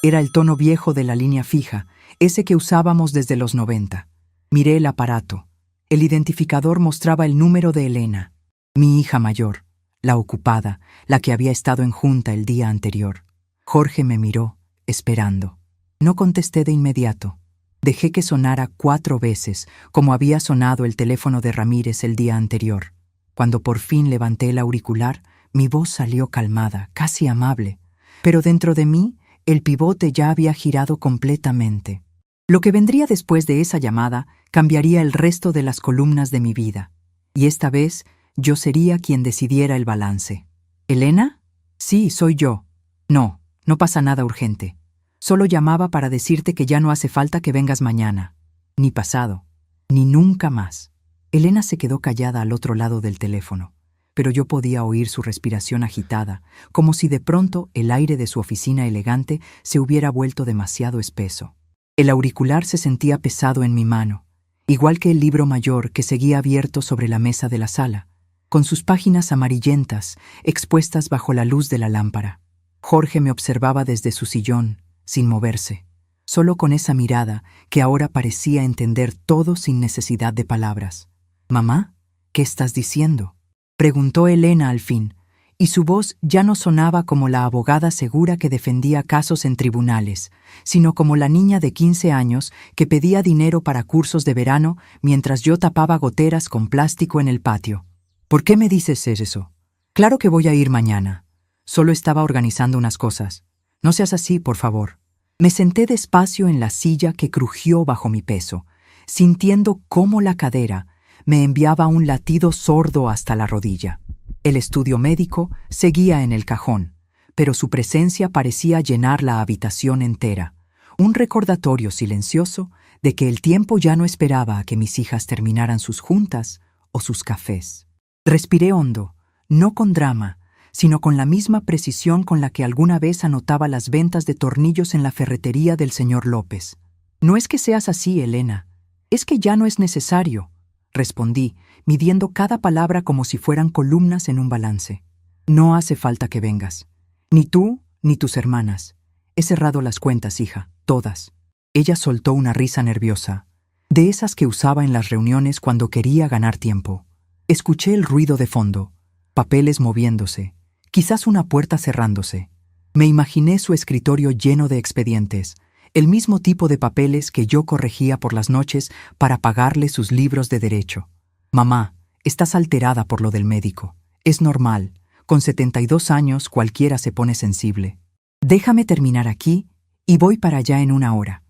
Era el tono viejo de la línea fija, ese que usábamos desde los 90. Miré el aparato. El identificador mostraba el número de Elena, mi hija mayor, la ocupada, la que había estado en junta el día anterior. Jorge me miró, esperando. No contesté de inmediato. Dejé que sonara 4 veces, como había sonado el teléfono de Ramírez el día anterior. Cuando por fin levanté el auricular, mi voz salió calmada, casi amable. Pero dentro de mí, el pivote ya había girado completamente. Lo que vendría después de esa llamada cambiaría el resto de las columnas de mi vida. Y esta vez, yo sería quien decidiera el balance. ¿Elena? Sí, soy yo. No, no pasa nada urgente. Solo llamaba para decirte que ya no hace falta que vengas mañana. Ni pasado. Ni nunca más. Elena se quedó callada al otro lado del teléfono, pero yo podía oír su respiración agitada, como si de pronto el aire de su oficina elegante se hubiera vuelto demasiado espeso. El auricular se sentía pesado en mi mano, igual que el libro mayor que seguía abierto sobre la mesa de la sala, con sus páginas amarillentas expuestas bajo la luz de la lámpara. Jorge me observaba desde su sillón, sin moverse, solo con esa mirada que ahora parecía entender todo sin necesidad de palabras. «Mamá, ¿qué estás diciendo?», preguntó Elena al fin, y su voz ya no sonaba como la abogada segura que defendía casos en tribunales, sino como la niña de 15 años que pedía dinero para cursos de verano mientras yo tapaba goteras con plástico en el patio. «¿Por qué me dices eso? Claro que voy a ir mañana. Solo estaba organizando unas cosas. No seas así, por favor». Me senté despacio en la silla que crujió bajo mi peso, sintiendo cómo la cadera me enviaba un latido sordo hasta la rodilla. El estudio médico seguía en el cajón, pero su presencia parecía llenar la habitación entera, un recordatorio silencioso de que el tiempo ya no esperaba a que mis hijas terminaran sus juntas o sus cafés. Respiré hondo, no con drama, sino con la misma precisión con la que alguna vez anotaba las ventas de tornillos en la ferretería del señor López. «No es que seas así, Elena, es que ya no es necesario», respondí, midiendo cada palabra como si fueran columnas en un balance. «No hace falta que vengas. Ni tú, ni tus hermanas. He cerrado las cuentas, hija, todas». Ella soltó una risa nerviosa, de esas que usaba en las reuniones cuando quería ganar tiempo. Escuché el ruido de fondo, papeles moviéndose, quizás una puerta cerrándose. Me imaginé su escritorio lleno de expedientes, el mismo tipo de papeles que yo corregía por las noches para pagarle sus libros de derecho. «Mamá, estás alterada por lo del médico. Es normal. Con 72 años cualquiera se pone sensible. Déjame terminar aquí y voy para allá en una hora.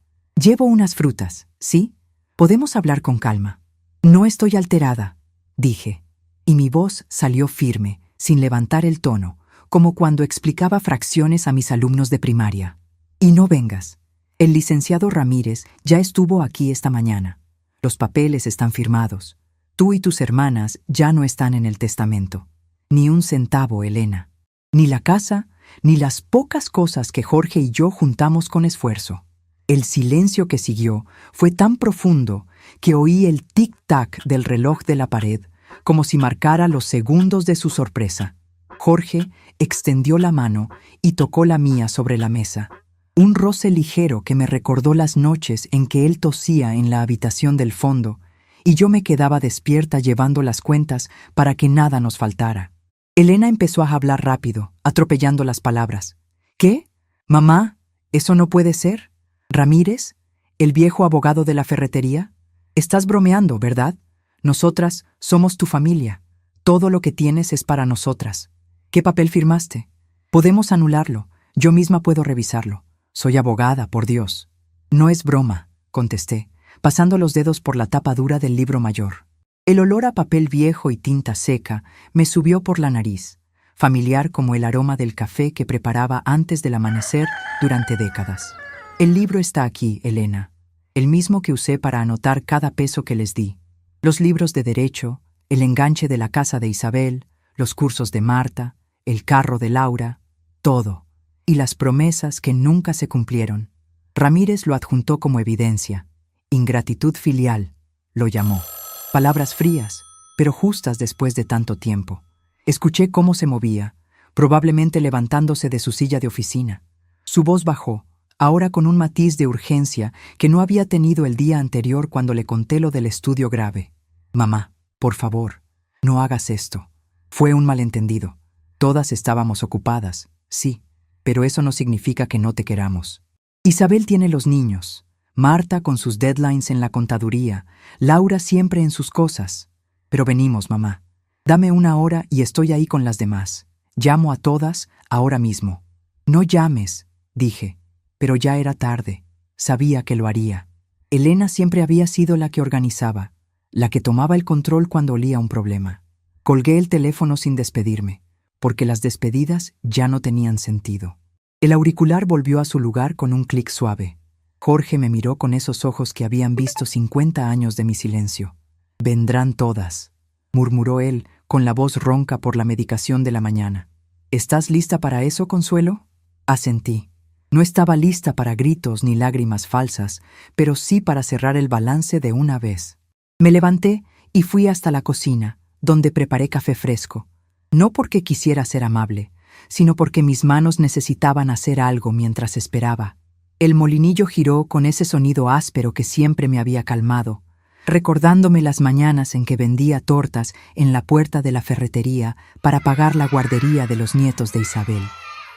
Llevo unas frutas, ¿sí? Podemos hablar con calma». «No estoy alterada», dije, y mi voz salió firme, sin levantar el tono, como cuando explicaba fracciones a mis alumnos de primaria. «Y no vengas. El licenciado Ramírez ya estuvo aquí esta mañana. Los papeles están firmados. Tú y tus hermanas ya no están en el testamento. Ni un centavo, Elena. Ni la casa, ni las pocas cosas que Jorge y yo juntamos con esfuerzo». El silencio que siguió fue tan profundo que oí el tic-tac del reloj de la pared, como si marcara los segundos de su sorpresa. Jorge extendió la mano y tocó la mía sobre la mesa. Un roce ligero que me recordó las noches en que él tosía en la habitación del fondo y yo me quedaba despierta llevando las cuentas para que nada nos faltara. Elena empezó a hablar rápido, atropellando las palabras. «¿Qué? Mamá, ¿eso no puede ser? ¿Ramírez? ¿El viejo abogado de la ferretería? Estás bromeando, ¿verdad? Nosotras somos tu familia. Todo lo que tienes es para nosotras. ¿Qué papel firmaste? Podemos anularlo. Yo misma puedo revisarlo. Soy abogada, por Dios». «No es broma», contesté, pasando los dedos por la tapa dura del libro mayor. El olor a papel viejo y tinta seca me subió por la nariz, familiar como el aroma del café que preparaba antes del amanecer durante décadas. «El libro está aquí, Elena, el mismo que usé para anotar cada peso que les di. Los libros de derecho, el enganche de la casa de Isabel, los cursos de Marta, el carro de Laura, todo. Y las promesas que nunca se cumplieron». Ramírez lo adjuntó como evidencia. Ingratitud filial, lo llamó. Palabras frías, pero justas después de tanto tiempo. Escuché cómo se movía, probablemente levantándose de su silla de oficina. Su voz bajó, ahora con un matiz de urgencia que no había tenido el día anterior cuando le conté lo del estudio grave. «Mamá, por favor, no hagas esto. Fue un malentendido. Todas estábamos ocupadas, sí, pero eso no significa que no te queramos. Isabel tiene los niños, Marta con sus deadlines en la contaduría, Laura siempre en sus cosas. Pero venimos, mamá. Dame una hora y estoy ahí con las demás. Llamo a todas ahora mismo». «No llames», dije, pero ya era tarde. Sabía que lo haría. Elena siempre había sido la que organizaba, la que tomaba el control cuando olía un problema. Colgué el teléfono sin despedirme, porque las despedidas ya no tenían sentido. El auricular volvió a su lugar con un clic suave. Jorge me miró con esos ojos que habían visto 50 años de mi silencio. «Vendrán todas», murmuró él con la voz ronca por la medicación de la mañana. «¿Estás lista para eso, Consuelo?» Asentí. No estaba lista para gritos ni lágrimas falsas, pero sí para cerrar el balance de una vez. Me levanté y fui hasta la cocina, donde preparé café fresco. No porque quisiera ser amable, sino porque mis manos necesitaban hacer algo mientras esperaba. El molinillo giró con ese sonido áspero que siempre me había calmado, recordándome las mañanas en que vendía tortas en la puerta de la ferretería para pagar la guardería de los nietos de Isabel.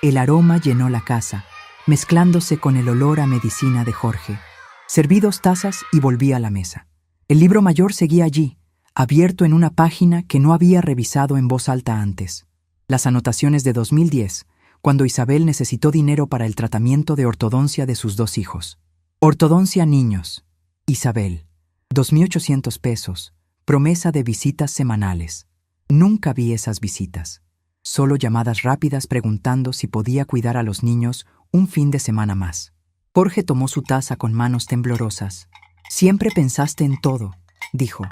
El aroma llenó la casa, mezclándose con el olor a medicina de Jorge. Serví 2 tazas y volví a la mesa. El libro mayor seguía allí, abierto en una página que no había revisado en voz alta antes. Las anotaciones de 2010, cuando Isabel necesitó dinero para el tratamiento de ortodoncia de sus 2 hijos. Ortodoncia niños. Isabel. 2.800 pesos. Promesa de visitas semanales. Nunca vi esas visitas. Solo llamadas rápidas preguntando si podía cuidar a los niños un fin de semana más. Jorge tomó su taza con manos temblorosas. Siempre pensaste en todo, dijo.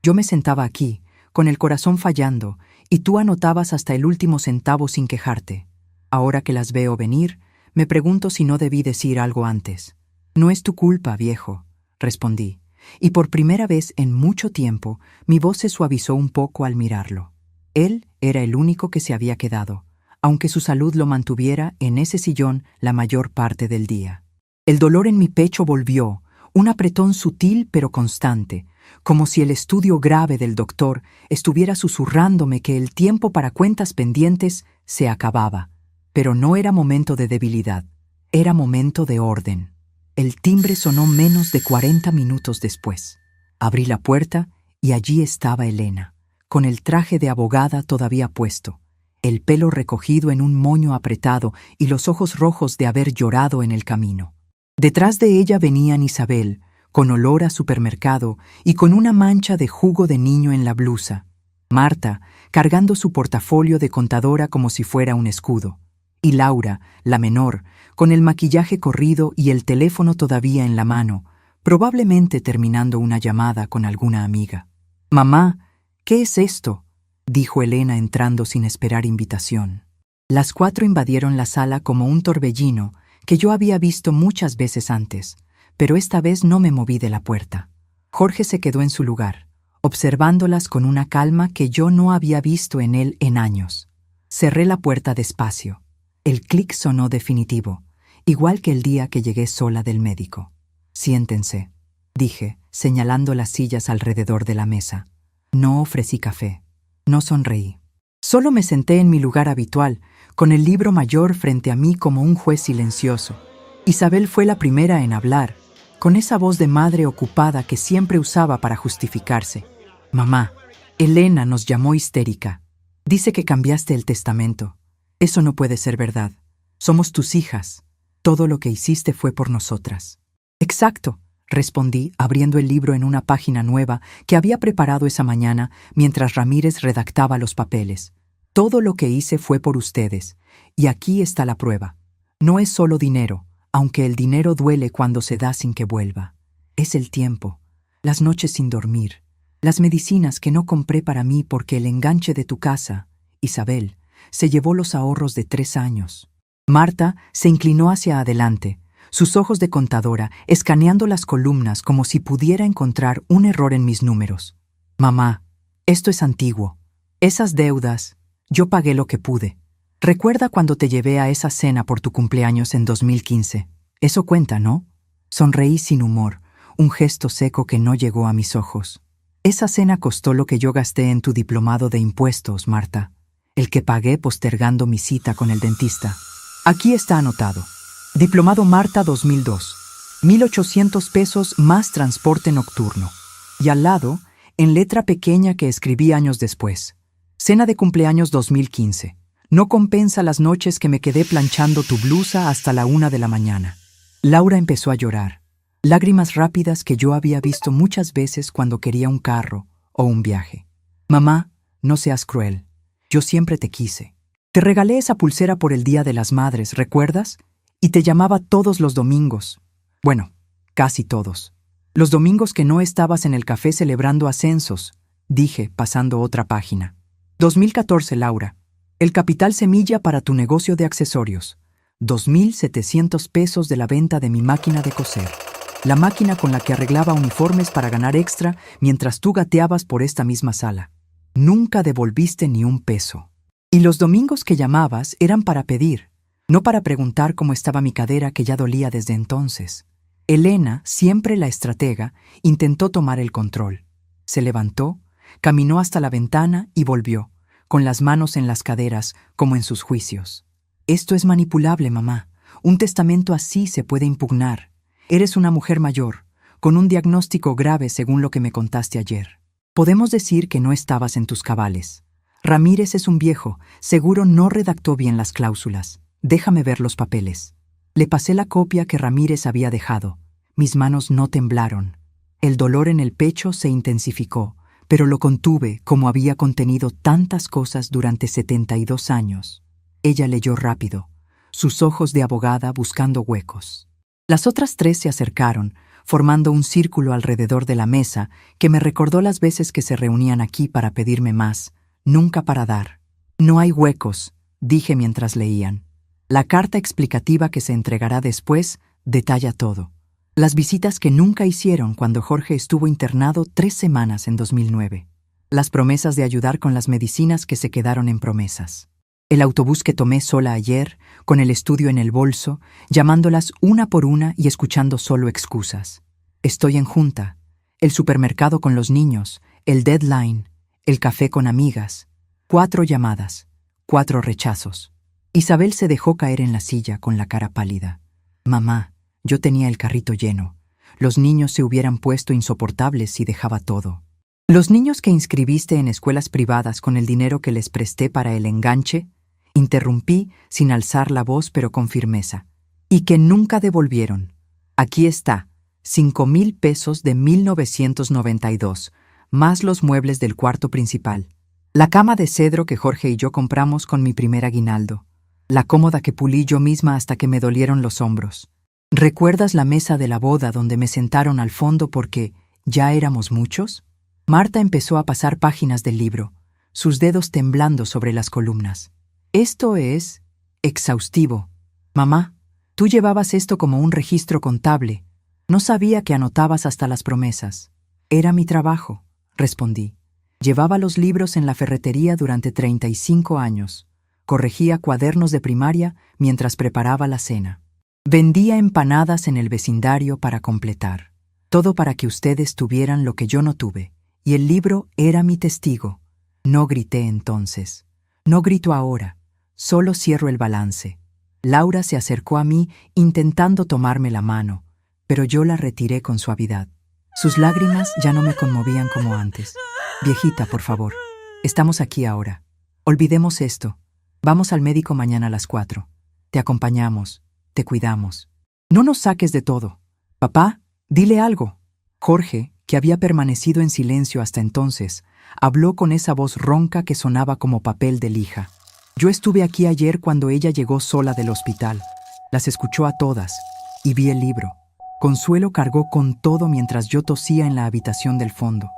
Yo me sentaba aquí, con el corazón fallando, y tú anotabas hasta el último centavo sin quejarte. Ahora que las veo venir, me pregunto si no debí decir algo antes. No es tu culpa, viejo, respondí, y por primera vez en mucho tiempo mi voz se suavizó un poco al mirarlo. Él era el único que se había quedado, aunque su salud lo mantuviera en ese sillón la mayor parte del día. El dolor en mi pecho volvió, un apretón sutil pero constante, como si el estudio grave del doctor estuviera susurrándome que el tiempo para cuentas pendientes se acababa. Pero no era momento de debilidad, era momento de orden. El timbre sonó menos de 40 minutos después. Abrí la puerta y allí estaba Elena, con el traje de abogada todavía puesto, el pelo recogido en un moño apretado y los ojos rojos de haber llorado en el camino. Detrás de ella venían Isabel, con olor a supermercado y con una mancha de jugo de niño en la blusa. Marta, cargando su portafolio de contadora como si fuera un escudo. Y Laura, la menor, con el maquillaje corrido y el teléfono todavía en la mano, probablemente terminando una llamada con alguna amiga. «Mamá, ¿qué es esto?», dijo Elena entrando sin esperar invitación. Las 4 invadieron la sala como un torbellino que yo había visto muchas veces antes, pero esta vez no me moví de la puerta. Jorge se quedó en su lugar, observándolas con una calma que yo no había visto en él en años. Cerré la puerta despacio. El clic sonó definitivo, igual que el día que llegué sola del médico. «Siéntense», dije, señalando las sillas alrededor de la mesa. No ofrecí café. No sonreí. Solo me senté en mi lugar habitual, con el libro mayor frente a mí como un juez silencioso. Isabel fue la primera en hablar, con esa voz de madre ocupada que siempre usaba para justificarse. «Mamá, Elena nos llamó histérica. Dice que cambiaste el testamento. Eso no puede ser verdad. Somos tus hijas. Todo lo que hiciste fue por nosotras». «Exacto», respondí, abriendo el libro en una página nueva que había preparado esa mañana mientras Ramírez redactaba los papeles. «Todo lo que hice fue por ustedes, y aquí está la prueba. No es solo dinero, aunque el dinero duele cuando se da sin que vuelva. Es el tiempo, las noches sin dormir, las medicinas que no compré para mí porque el enganche de tu casa, Isabel, se llevó los ahorros de 3 años». Marta se inclinó hacia adelante, sus ojos de contadora escaneando las columnas como si pudiera encontrar un error en mis números. «Mamá, esto es antiguo. Esas deudas, yo pagué lo que pude. Recuerda cuando te llevé a esa cena por tu cumpleaños en 2015. Eso cuenta, ¿no?». Sonreí sin humor, un gesto seco que no llegó a mis ojos. «Esa cena costó lo que yo gasté en tu diplomado de impuestos, Marta. El que pagué postergando mi cita con el dentista. Aquí está anotado. Diplomado Marta 2002. 1.800 pesos más transporte nocturno». Y al lado, en letra pequeña que escribí años después. «Cena de cumpleaños 2015. No compensa las noches que me quedé planchando tu blusa hasta la 1 de la mañana». Laura empezó a llorar. Lágrimas rápidas que yo había visto muchas veces cuando quería un carro o un viaje. «Mamá, no seas cruel. Yo siempre te quise. Te regalé esa pulsera por el Día de las Madres, ¿recuerdas? Y te llamaba todos los domingos. Bueno, casi todos. Los domingos que no estabas en el café celebrando ascensos», dije, pasando otra página. «2014, Laura. El capital semilla para tu negocio de accesorios. 2.700 pesos de la venta de mi máquina de coser. La máquina con la que arreglaba uniformes para ganar extra mientras tú gateabas por esta misma sala. Nunca devolviste ni un peso. Y los domingos que llamabas eran para pedir, no para preguntar cómo estaba mi cadera que ya dolía desde entonces. Elena, siempre la estratega, intentó tomar el control. Se levantó, caminó hasta la ventana y volvió, con las manos en las caderas, como en sus juicios. Esto es manipulable, mamá. Un testamento así se puede impugnar. Eres una mujer mayor, con un diagnóstico grave según lo que me contaste ayer. Podemos decir que no estabas en tus cabales. Ramírez es un viejo, seguro no redactó bien las cláusulas. Déjame ver los papeles. Le pasé la copia que Ramírez había dejado. Mis manos no temblaron. El dolor en el pecho se intensificó, pero lo contuve como había contenido tantas cosas durante 72 años. Ella leyó rápido, sus ojos de abogada buscando huecos. Las otras 3 se acercaron, formando un círculo alrededor de la mesa que me recordó las veces que se reunían aquí para pedirme más, nunca para dar. No hay huecos, dije mientras leían. La carta explicativa que se entregará después detalla todo. Las visitas que nunca hicieron cuando Jorge estuvo internado 3 semanas en 2009. Las promesas de ayudar con las medicinas que se quedaron en promesas. El autobús que tomé sola ayer, con el estudio en el bolso, llamándolas una por una y escuchando solo excusas. Estoy en junta. El supermercado con los niños, el deadline, el café con amigas. 4 llamadas, 4 rechazos. Isabel se dejó caer en la silla con la cara pálida. Mamá, yo tenía el carrito lleno. Los niños se hubieran puesto insoportables si dejaba todo. Los niños que inscribiste en escuelas privadas con el dinero que les presté para el enganche, interrumpí sin alzar la voz pero con firmeza. Y que nunca devolvieron. Aquí está, 5,000 pesos de 1992, más los muebles del cuarto principal. La cama de cedro que Jorge y yo compramos con mi primer aguinaldo. La cómoda que pulí yo misma hasta que me dolieron los hombros. ¿Recuerdas la mesa de la boda donde me sentaron al fondo porque ya éramos muchos? Marta empezó a pasar páginas del libro, sus dedos temblando sobre las columnas. Esto es exhaustivo. Mamá, tú llevabas esto como un registro contable. No sabía que anotabas hasta las promesas. Era mi trabajo, respondí. Llevaba los libros en la ferretería durante 35 años. Corregía cuadernos de primaria mientras preparaba la cena. Vendía empanadas en el vecindario para completar. Todo para que ustedes tuvieran lo que yo no tuve. Y el libro era mi testigo. No grité entonces. No grito ahora. Solo cierro el balance. Laura se acercó a mí intentando tomarme la mano, pero yo la retiré con suavidad. Sus lágrimas ya no me conmovían como antes. Viejita, por favor. Estamos aquí ahora. Olvidemos esto. Vamos al médico mañana a las 4. Te acompañamos. Te cuidamos. No nos saques de todo. Papá, dile algo. Jorge, que había permanecido en silencio hasta entonces, habló con esa voz ronca que sonaba como papel de lija. Yo estuve aquí ayer cuando ella llegó sola del hospital. Las escuchó a todas y vi el libro. Consuelo cargó con todo mientras yo tosía en la habitación del fondo.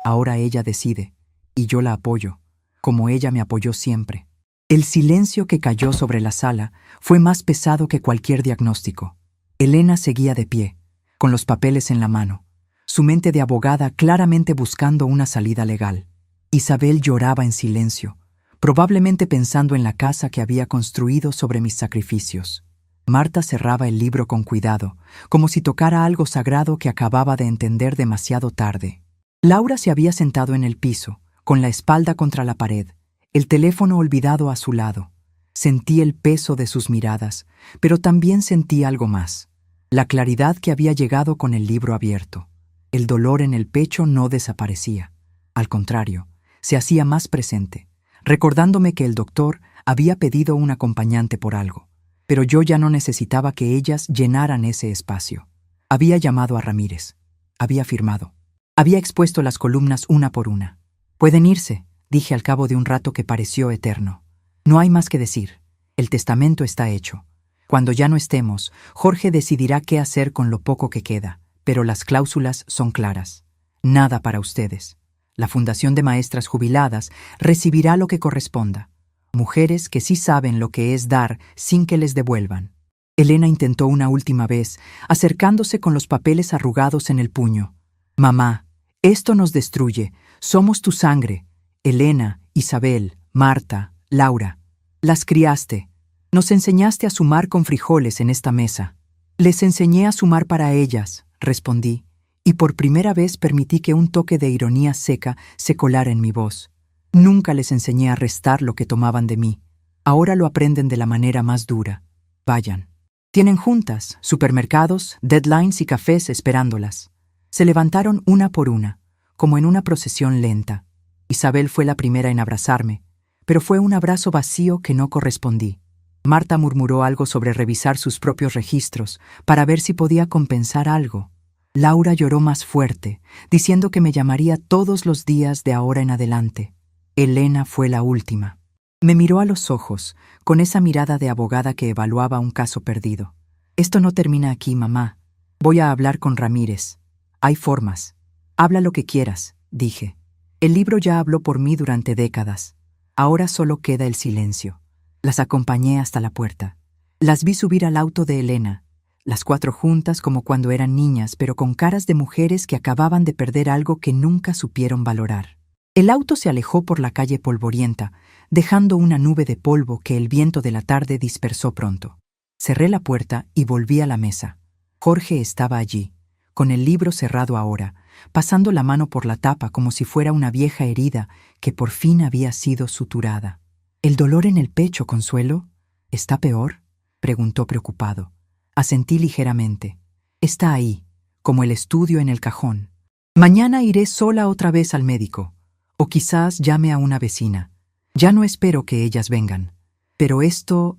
Ahora ella decide, y yo la apoyo, como ella me apoyó siempre. El silencio que cayó sobre la sala fue más pesado que cualquier diagnóstico. Elena seguía de pie, con los papeles en la mano, su mente de abogada claramente buscando una salida legal. Isabel lloraba en silencio, probablemente pensando en la casa que había construido sobre mis sacrificios. Marta cerraba el libro con cuidado, como si tocara algo sagrado que acababa de entender demasiado tarde. Laura se había sentado en el piso, con la espalda contra la pared, el teléfono olvidado a su lado. Sentí el peso de sus miradas, pero también sentí algo más. La claridad que había llegado con el libro abierto. El dolor en el pecho no desaparecía. Al contrario, se hacía más presente, recordándome que el doctor había pedido un acompañante por algo. Pero yo ya no necesitaba que ellas llenaran ese espacio. Había llamado a Ramírez. Había firmado. Había expuesto las columnas una por una. «Pueden irse», dije al cabo de un rato que pareció eterno. «No hay más que decir. El testamento está hecho. Cuando ya no estemos, Jorge decidirá qué hacer con lo poco que queda, pero las cláusulas son claras. Nada para ustedes. La Fundación de Maestras Jubiladas recibirá lo que corresponda. Mujeres que sí saben lo que es dar sin que les devuelvan». Elena intentó una última vez, acercándose con los papeles arrugados en el puño. «Mamá, esto nos destruye. Somos tu sangre. Elena, Isabel, Marta, Laura, las criaste. Nos enseñaste a sumar con frijoles en esta mesa. Les enseñé a sumar para ellas, respondí, y por primera vez permití que un toque de ironía seca se colara en mi voz. Nunca les enseñé a restar lo que tomaban de mí. Ahora lo aprenden de la manera más dura. Vayan. Tienen juntas, supermercados, deadlines y cafés esperándolas. Se levantaron una por una, como en una procesión lenta. Isabel fue la primera en abrazarme, pero fue un abrazo vacío que no correspondí. Marta murmuró algo sobre revisar sus propios registros para ver si podía compensar algo. Laura lloró más fuerte, diciendo que me llamaría todos los días de ahora en adelante. Elena fue la última. Me miró a los ojos, con esa mirada de abogada que evaluaba un caso perdido. Esto no termina aquí, mamá. Voy a hablar con Ramírez. Hay formas. Habla lo que quieras, dije. El libro ya habló por mí durante décadas. Ahora solo queda el silencio. Las acompañé hasta la puerta. Las vi subir al auto de Elena, las 4 juntas como cuando eran niñas, pero con caras de mujeres que acababan de perder algo que nunca supieron valorar. El auto se alejó por la calle polvorienta, dejando una nube de polvo que el viento de la tarde dispersó pronto. Cerré la puerta y volví a la mesa. Jorge estaba allí, con el libro cerrado ahora, pasando la mano por la tapa como si fuera una vieja herida que por fin había sido suturada. ¿El dolor en el pecho, Consuelo? ¿Está peor?, preguntó preocupado. Asentí ligeramente. Está ahí, como el estudio en el cajón. Mañana iré sola otra vez al médico. O quizás llame a una vecina. Ya no espero que ellas vengan. Pero esto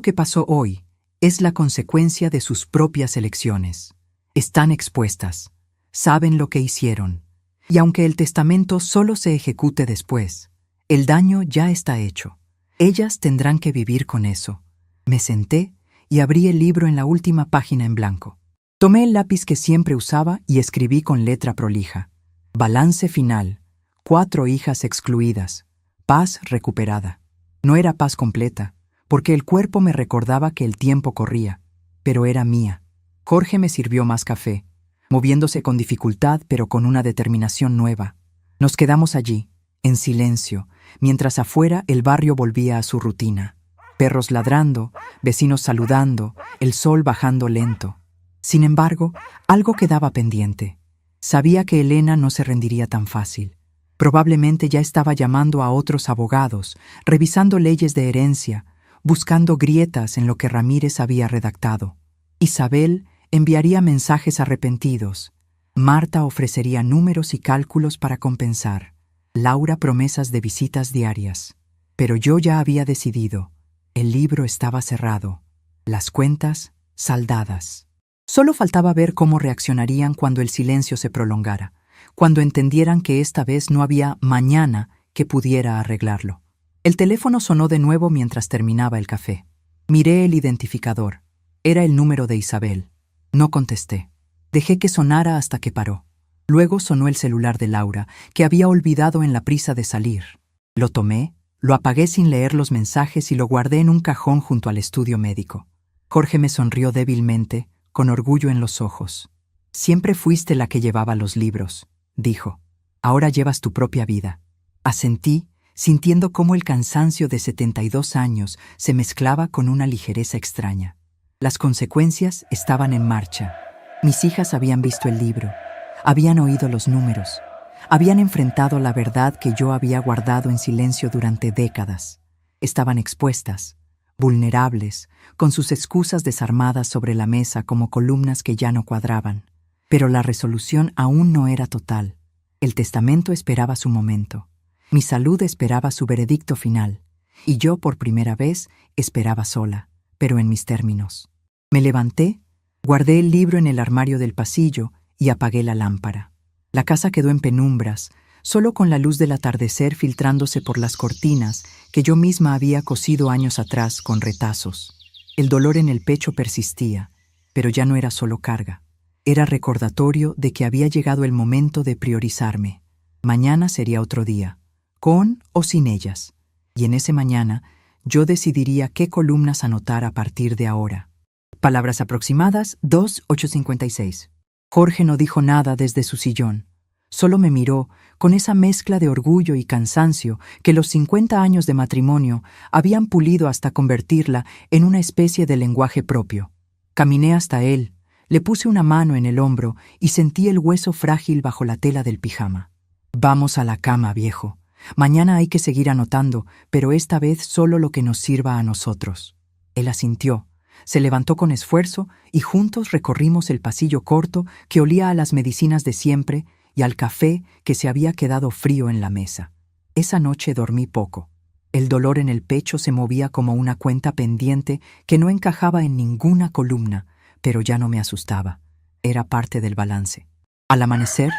que pasó hoy, es la consecuencia de sus propias elecciones. Están expuestas. Saben lo que hicieron. Y aunque el testamento solo se ejecute después, el daño ya está hecho. Ellas tendrán que vivir con eso. Me senté y abrí el libro en la última página en blanco. Tomé el lápiz que siempre usaba y escribí con letra prolija. Balance final. 4 hijas excluidas. Paz recuperada. No era paz completa, porque el cuerpo me recordaba que el tiempo corría, pero era mía. Jorge me sirvió más café, moviéndose con dificultad pero con una determinación nueva. Nos quedamos allí, en silencio, mientras afuera el barrio volvía a su rutina. Perros ladrando, vecinos saludando, el sol bajando lento. Sin embargo, algo quedaba pendiente. Sabía que Elena no se rendiría tan fácil. Probablemente ya estaba llamando a otros abogados, revisando leyes de herencia, buscando grietas en lo que Ramírez había redactado. Isabel enviaría mensajes arrepentidos. Marta ofrecería números y cálculos para compensar. Laura promesas de visitas diarias. Pero yo ya había decidido. El libro estaba cerrado. Las cuentas saldadas. Solo faltaba ver cómo reaccionarían cuando el silencio se prolongara, cuando entendieran que esta vez no había mañana que pudiera arreglarlo. El teléfono sonó de nuevo mientras terminaba el café. Miré el identificador. Era el número de Isabel. No contesté. Dejé que sonara hasta que paró. Luego sonó el celular de Laura, que había olvidado en la prisa de salir. Lo tomé, lo apagué sin leer los mensajes y lo guardé en un cajón junto al estudio médico. Jorge me sonrió débilmente, con orgullo en los ojos. Siempre fuiste la que llevaba los libros, dijo. Ahora llevas tu propia vida. Asentí, sintiendo cómo el cansancio de 72 años se mezclaba con una ligereza extraña. Las consecuencias estaban en marcha. Mis hijas habían visto el libro, habían oído los números, habían enfrentado la verdad que yo había guardado en silencio durante décadas. Estaban expuestas, vulnerables, con sus excusas desarmadas sobre la mesa como columnas que ya no cuadraban. Pero la resolución aún no era total. El testamento esperaba su momento. Mi salud esperaba su veredicto final. Y yo, por primera vez, esperaba sola, pero en mis términos. Me levanté, guardé el libro en el armario del pasillo y apagué la lámpara. La casa quedó en penumbras, solo con la luz del atardecer filtrándose por las cortinas que yo misma había cosido años atrás con retazos. El dolor en el pecho persistía, pero ya no era solo carga. Era recordatorio de que había llegado el momento de priorizarme. Mañana sería otro día, con o sin ellas. Y en ese mañana yo decidiría qué columnas anotar a partir de ahora. Palabras aproximadas 2:856. Jorge no dijo nada desde su sillón. Solo me miró, con esa mezcla de orgullo y cansancio que los 50 años de matrimonio habían pulido hasta convertirla en una especie de lenguaje propio. Caminé hasta él, le puse una mano en el hombro y sentí el hueso frágil bajo la tela del pijama. «Vamos a la cama, viejo. Mañana hay que seguir anotando, pero esta vez solo lo que nos sirva a nosotros». Él asintió, se levantó con esfuerzo y juntos recorrimos el pasillo corto que olía a las medicinas de siempre y al café que se había quedado frío en la mesa. Esa noche dormí poco. El dolor en el pecho se movía como una cuenta pendiente que no encajaba en ninguna columna, pero ya no me asustaba. Era parte del balance. Al amanecer,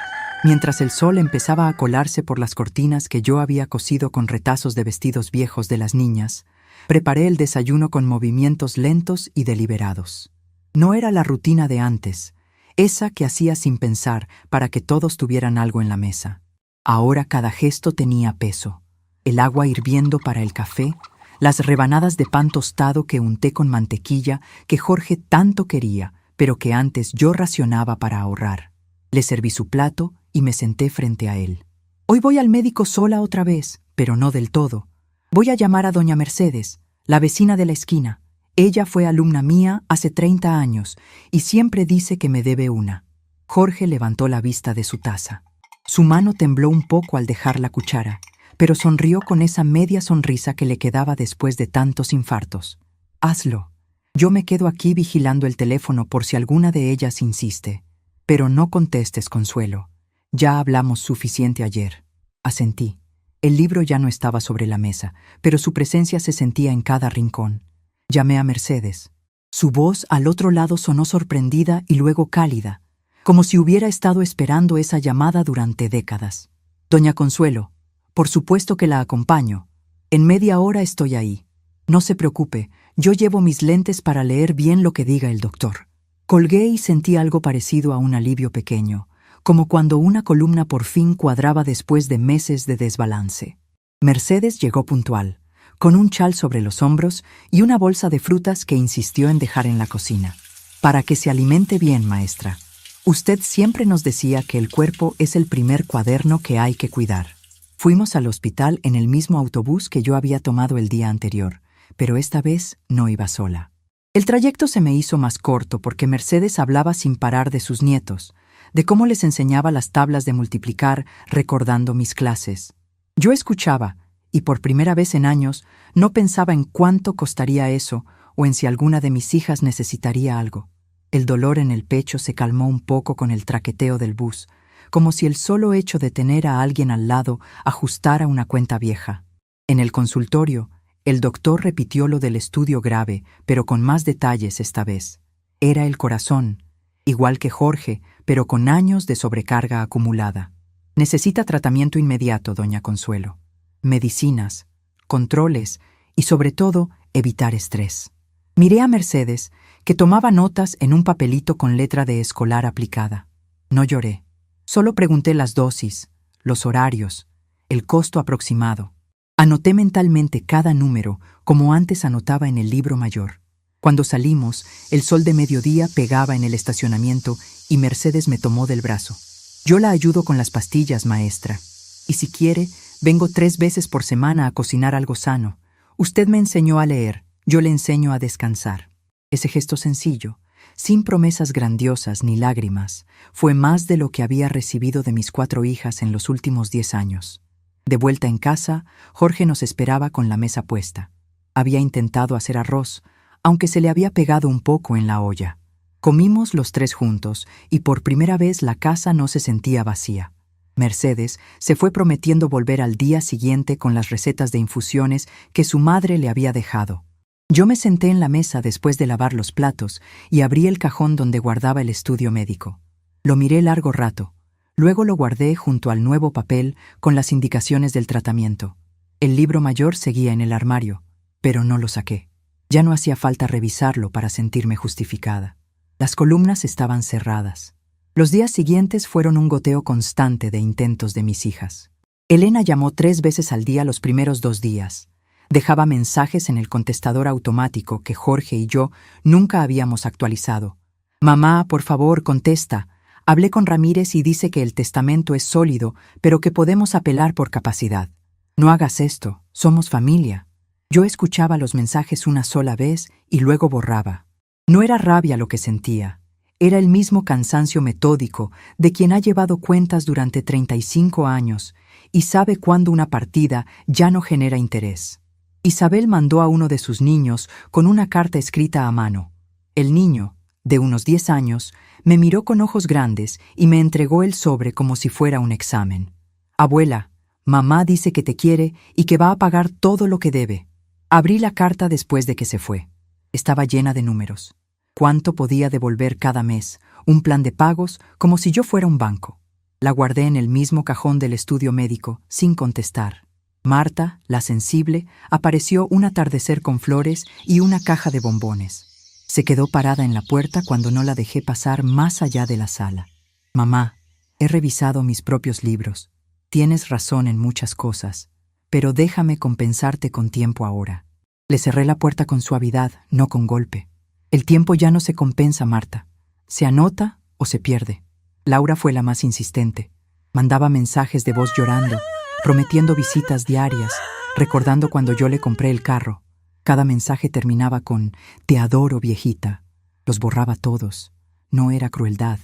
mientras el sol empezaba a colarse por las cortinas que yo había cosido con retazos de vestidos viejos de las niñas, preparé el desayuno con movimientos lentos y deliberados. No era la rutina de antes, esa que hacía sin pensar para que todos tuvieran algo en la mesa. Ahora cada gesto tenía peso. El agua hirviendo para el café, las rebanadas de pan tostado que unté con mantequilla que Jorge tanto quería, pero que antes yo racionaba para ahorrar. Le serví su plato y me senté frente a él. «Hoy voy al médico sola otra vez, pero no del todo. Voy a llamar a doña Mercedes, la vecina de la esquina. Ella fue alumna mía hace 30 años y siempre dice que me debe una». Jorge levantó la vista de su taza. Su mano tembló un poco al dejar la cuchara, pero sonrió con esa media sonrisa que le quedaba después de tantos infartos. «Hazlo. Yo me quedo aquí vigilando el teléfono por si alguna de ellas insiste. Pero no contestes, Consuelo. Ya hablamos suficiente ayer». Asentí. El libro ya no estaba sobre la mesa, pero su presencia se sentía en cada rincón. Llamé a Mercedes. Su voz al otro lado sonó sorprendida y luego cálida, como si hubiera estado esperando esa llamada durante décadas. «Doña Consuelo, por supuesto que la acompaño. En media hora estoy ahí. No se preocupe, yo llevo mis lentes para leer bien lo que diga el doctor». Colgué y sentí algo parecido a un alivio pequeño, como cuando una columna por fin cuadraba después de meses de desbalance. Mercedes llegó puntual, con un chal sobre los hombros y una bolsa de frutas que insistió en dejar en la cocina. «Para que se alimente bien, maestra. Usted siempre nos decía que el cuerpo es el primer cuaderno que hay que cuidar». Fuimos al hospital en el mismo autobús que yo había tomado el día anterior, pero esta vez no iba sola. El trayecto se me hizo más corto porque Mercedes hablaba sin parar de sus nietos, de cómo les enseñaba las tablas de multiplicar recordando mis clases. Yo escuchaba, y por primera vez en años no pensaba en cuánto costaría eso o en si alguna de mis hijas necesitaría algo. El dolor en el pecho se calmó un poco con el traqueteo del bus, como si el solo hecho de tener a alguien al lado ajustara una cuenta vieja. En el consultorio, el doctor repitió lo del estudio grave, pero con más detalles esta vez. Era el corazón, igual que Jorge, pero con años de sobrecarga acumulada. «Necesita tratamiento inmediato, doña Consuelo. Medicinas, controles y, sobre todo, evitar estrés». Miré a Mercedes, que tomaba notas en un papelito con letra de escolar aplicada. No lloré. Solo pregunté las dosis, los horarios, el costo aproximado. Anoté mentalmente cada número, como antes anotaba en el libro mayor. Cuando salimos, el sol de mediodía pegaba en el estacionamiento y Mercedes me tomó del brazo. «Yo la ayudo con las pastillas, maestra. Y si quiere, vengo 3 veces por semana a cocinar algo sano. Usted me enseñó a leer, yo le enseño a descansar». Ese gesto sencillo, sin promesas grandiosas ni lágrimas, fue más de lo que había recibido de mis 4 hijas en los últimos 10 años. De vuelta en casa, Jorge nos esperaba con la mesa puesta. Había intentado hacer arroz, aunque se le había pegado un poco en la olla. Comimos los 3 juntos y por primera vez la casa no se sentía vacía. Mercedes se fue prometiendo volver al día siguiente con las recetas de infusiones que su madre le había dejado. Yo me senté en la mesa después de lavar los platos y abrí el cajón donde guardaba el estudio médico. Lo miré largo rato. Luego lo guardé junto al nuevo papel con las indicaciones del tratamiento. El libro mayor seguía en el armario, pero no lo saqué. Ya no hacía falta revisarlo para sentirme justificada. Las columnas estaban cerradas. Los días siguientes fueron un goteo constante de intentos de mis hijas. Elena llamó 3 veces al día los primeros 2 días. Dejaba mensajes en el contestador automático que Jorge y yo nunca habíamos actualizado. «Mamá, por favor, contesta. Hablé con Ramírez y dice que el testamento es sólido, pero que podemos apelar por capacidad. No hagas esto, somos familia. Yo escuchaba los mensajes una sola vez y luego borraba. No era rabia lo que sentía. Era el mismo cansancio metódico de quien ha llevado cuentas durante 35 años y sabe cuándo una partida ya no genera interés. Isabel mandó a uno de sus niños con una carta escrita a mano. El niño, de unos 10 años, me miró con ojos grandes y me entregó el sobre como si fuera un examen. Abuela, mamá dice que te quiere y que va a pagar todo lo que debe. Abrí la carta después de que se fue. Estaba llena de números. Cuánto podía devolver cada mes, un plan de pagos, como si yo fuera un banco. La guardé en el mismo cajón del estudio médico, sin contestar. Marta, la sensible, apareció un atardecer con flores y una caja de bombones. Se quedó parada en la puerta cuando no la dejé pasar más allá de la sala. Mamá, he revisado mis propios libros. Tienes razón en muchas cosas, pero déjame compensarte con tiempo ahora. Le cerré la puerta con suavidad, no con golpe. El tiempo ya no se compensa, Marta. Se anota o se pierde. Laura fue la más insistente. Mandaba mensajes de voz llorando, prometiendo visitas diarias, recordando cuando yo le compré el carro. Cada mensaje terminaba con «Te adoro, viejita». Los borraba todos. No era crueldad,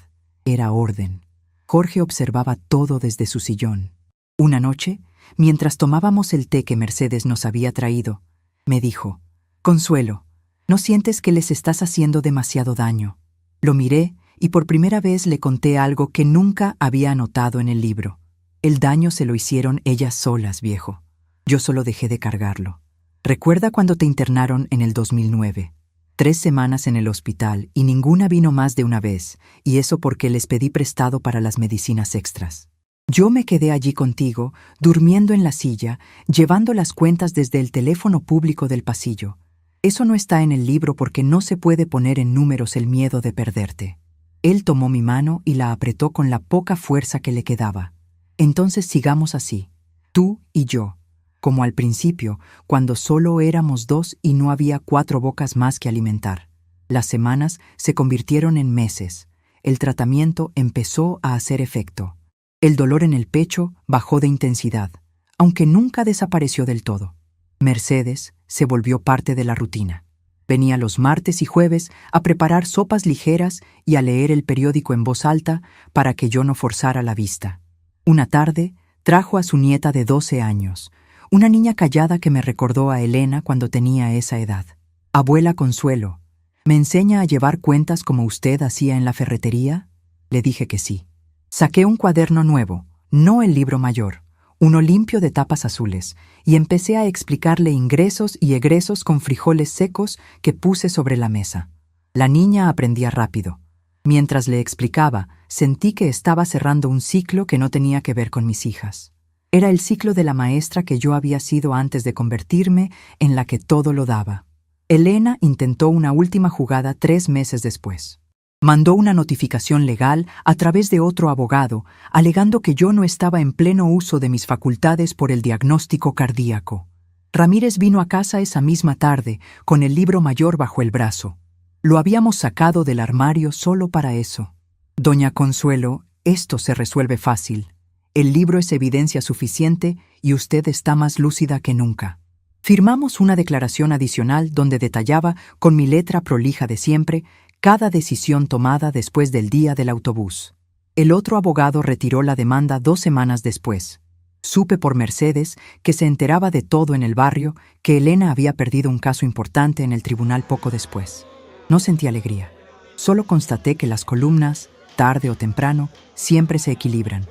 era orden. Jorge observaba todo desde su sillón. Una noche, mientras tomábamos el té que Mercedes nos había traído, me dijo: «Consuelo, ¿no sientes que les estás haciendo demasiado daño?» Lo miré y por primera vez le conté algo que nunca había anotado en el libro. El daño se lo hicieron ellas solas, viejo. Yo solo dejé de cargarlo. ¿Recuerda cuando te internaron en el 2009? 3 semanas en el hospital y ninguna vino más de una vez, y eso porque les pedí prestado para las medicinas extras. Yo me quedé allí contigo, durmiendo en la silla, llevando las cuentas desde el teléfono público del pasillo. Eso no está en el libro porque no se puede poner en números el miedo de perderte. Él tomó mi mano y la apretó con la poca fuerza que le quedaba. Entonces sigamos así, tú y yo, como al principio, cuando solo éramos 2 y no había 4 bocas más que alimentar. Las semanas se convirtieron en meses. El tratamiento empezó a hacer efecto. El dolor en el pecho bajó de intensidad, aunque nunca desapareció del todo. Mercedes se volvió parte de la rutina. Venía los martes y jueves a preparar sopas ligeras y a leer el periódico en voz alta para que yo no forzara la vista. Una tarde trajo a su nieta de 12 años, una niña callada que me recordó a Elena cuando tenía esa edad. «Abuela Consuelo, ¿me enseña a llevar cuentas como usted hacía en la ferretería?» Le dije que sí. Saqué un cuaderno nuevo, no el libro mayor, uno limpio de tapas azules, y empecé a explicarle ingresos y egresos con frijoles secos que puse sobre la mesa. La niña aprendía rápido. Mientras le explicaba, sentí que estaba cerrando un ciclo que no tenía que ver con mis hijas. Era el ciclo de la maestra que yo había sido antes de convertirme en la que todo lo daba. Elena intentó una última jugada 3 meses después. Mandó una notificación legal a través de otro abogado, alegando que yo no estaba en pleno uso de mis facultades por el diagnóstico cardíaco. Ramírez vino a casa esa misma tarde, con el libro mayor bajo el brazo. Lo habíamos sacado del armario solo para eso. «Doña Consuelo, esto se resuelve fácil. El libro es evidencia suficiente y usted está más lúcida que nunca». Firmamos una declaración adicional donde detallaba, con mi letra prolija de siempre, cada decisión tomada después del día del autobús. El otro abogado retiró la demanda 2 semanas después. Supe por Mercedes, que se enteraba de todo en el barrio, que Elena había perdido un caso importante en el tribunal poco después. No sentí alegría. Solo constaté que las columnas, tarde o temprano, siempre se equilibran.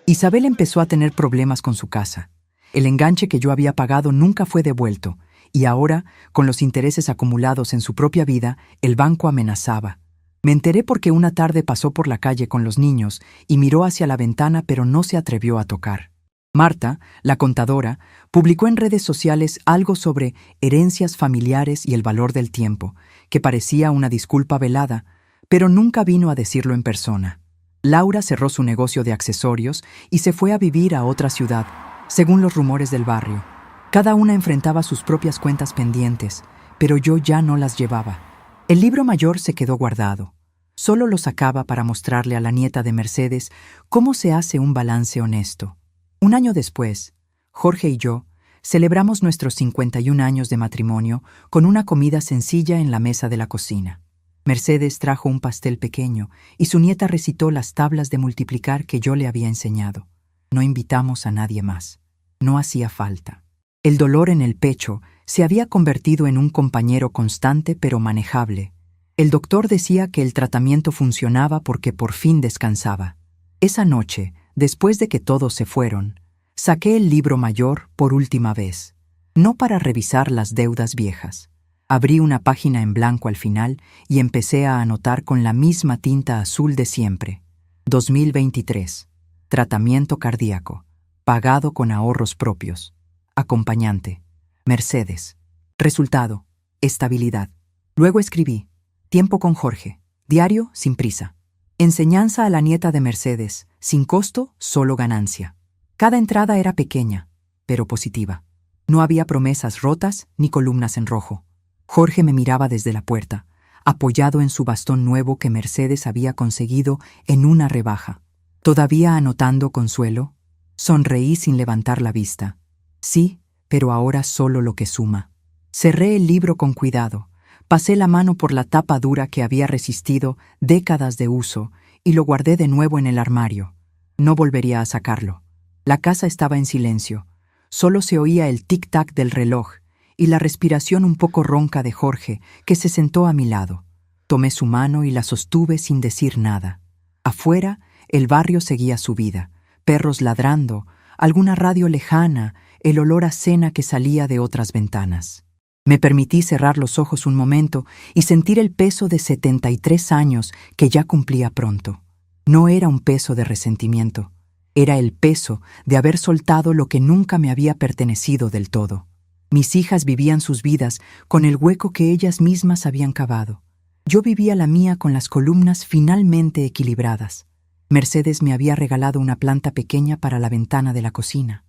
Isabel empezó a tener problemas con su casa. El enganche que yo había pagado nunca fue devuelto, y ahora, con los intereses acumulados en su propia vida, el banco amenazaba. Me enteré porque una tarde pasó por la calle con los niños y miró hacia la ventana, pero no se atrevió a tocar. Marta, la contadora, publicó en redes sociales algo sobre herencias familiares y el valor del tiempo, que parecía una disculpa velada, pero nunca vino a decirlo en persona. Laura cerró su negocio de accesorios y se fue a vivir a otra ciudad, según los rumores del barrio. Cada una enfrentaba sus propias cuentas pendientes, pero yo ya no las llevaba. El libro mayor se quedó guardado. Solo lo sacaba para mostrarle a la nieta de Mercedes cómo se hace un balance honesto. Un año después, Jorge y yo celebramos nuestros 51 años de matrimonio con una comida sencilla en la mesa de la cocina. Mercedes trajo un pastel pequeño y su nieta recitó las tablas de multiplicar que yo le había enseñado. No invitamos a nadie más. No hacía falta. El dolor en el pecho se había convertido en un compañero constante pero manejable. El doctor decía que el tratamiento funcionaba porque por fin descansaba. Esa noche, después de que todos se fueron, saqué el libro mayor por última vez, no para revisar las deudas viejas. Abrí una página en blanco al final y empecé a anotar con la misma tinta azul de siempre. 2023. Tratamiento cardíaco. Pagado con ahorros propios. Acompañante. Mercedes. Resultado. Estabilidad. Luego escribí. Tiempo con Jorge. Diario sin prisa. Enseñanza a la nieta de Mercedes. Sin costo, solo ganancia. Cada entrada era pequeña, pero positiva. No había promesas rotas ni columnas en rojo. Jorge me miraba desde la puerta, apoyado en su bastón nuevo que Mercedes había conseguido en una rebaja. ¿Todavía anotando consuelo? Sonreí sin levantar la vista. Sí, pero ahora solo lo que suma. Cerré el libro con cuidado, pasé la mano por la tapa dura que había resistido décadas de uso y lo guardé de nuevo en el armario. No volvería a sacarlo. La casa estaba en silencio. Solo se oía el tic-tac del reloj y la respiración un poco ronca de Jorge, que se sentó a mi lado. Tomé su mano y la sostuve sin decir nada. Afuera, el barrio seguía su vida. Perros ladrando, alguna radio lejana, el olor a cena que salía de otras ventanas. Me permití cerrar los ojos un momento y sentir el peso de 73 años que ya cumplía pronto. No era un peso de resentimiento. Era el peso de haber soltado lo que nunca me había pertenecido del todo. Mis hijas vivían sus vidas con el hueco que ellas mismas habían cavado. Yo vivía la mía con las columnas finalmente equilibradas. Mercedes me había regalado una planta pequeña para la ventana de la cocina.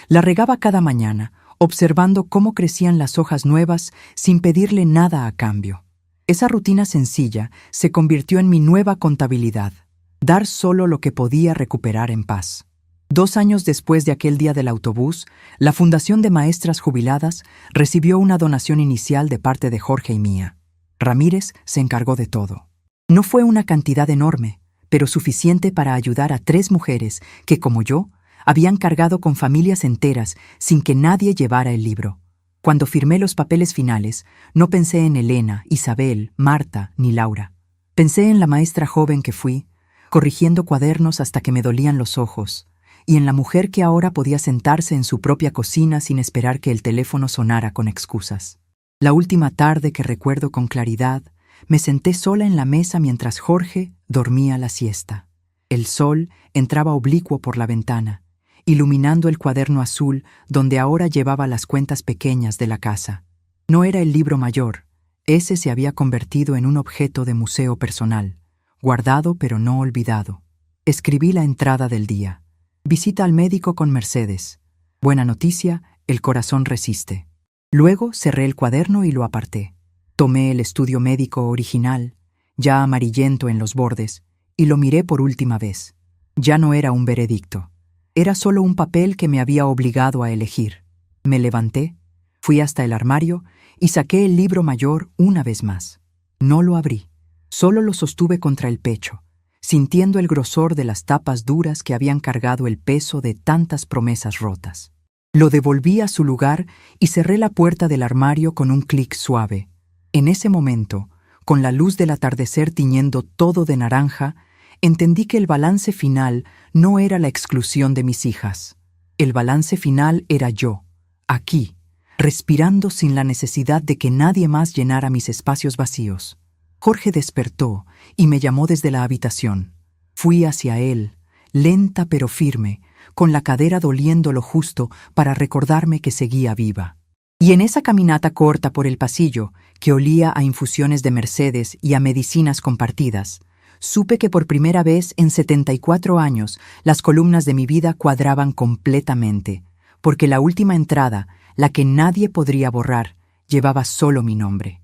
La regaba cada mañana, observando cómo crecían las hojas nuevas sin pedirle nada a cambio. Esa rutina sencilla se convirtió en mi nueva contabilidad. Dar solo lo que podía recuperar en paz. 2 años después de aquel día del autobús, la Fundación de Maestras Jubiladas recibió una donación inicial de parte de Jorge y mía. Ramírez se encargó de todo. No fue una cantidad enorme, pero suficiente para ayudar a 3 mujeres que, como yo, habían cargado con familias enteras sin que nadie llevara el libro. Cuando firmé los papeles finales, no pensé en Elena, Isabel, Marta ni Laura. Pensé en la maestra joven que fui, corrigiendo cuadernos hasta que me dolían los ojos, y en la mujer que ahora podía sentarse en su propia cocina sin esperar que el teléfono sonara con excusas. La última tarde que recuerdo con claridad, me senté sola en la mesa mientras Jorge dormía la siesta. El sol entraba oblicuo por la ventana, iluminando el cuaderno azul donde ahora llevaba las cuentas pequeñas de la casa. No era el libro mayor, ese se había convertido en un objeto de museo personal. Guardado pero no olvidado. Escribí la entrada del día. Visita al médico con Mercedes. Buena noticia, el corazón resiste. Luego cerré el cuaderno y lo aparté. Tomé el estudio médico original, ya amarillento en los bordes, y lo miré por última vez. Ya no era un veredicto. Era solo un papel que me había obligado a elegir. Me levanté, fui hasta el armario y saqué el libro mayor una vez más. No lo abrí. Solo lo sostuve contra el pecho, sintiendo el grosor de las tapas duras que habían cargado el peso de tantas promesas rotas. Lo devolví a su lugar y cerré la puerta del armario con un clic suave. En ese momento, con la luz del atardecer tiñendo todo de naranja, entendí que el balance final no era la exclusión de mis hijas. El balance final era yo, aquí, respirando sin la necesidad de que nadie más llenara mis espacios vacíos. Jorge despertó y me llamó desde la habitación. Fui hacia él, lenta pero firme, con la cadera doliendo lo justo para recordarme que seguía viva. Y en esa caminata corta por el pasillo, que olía a infusiones de Mercedes y a medicinas compartidas, supe que por primera vez en 74 años las columnas de mi vida cuadraban completamente, porque la última entrada, la que nadie podría borrar, llevaba solo mi nombre.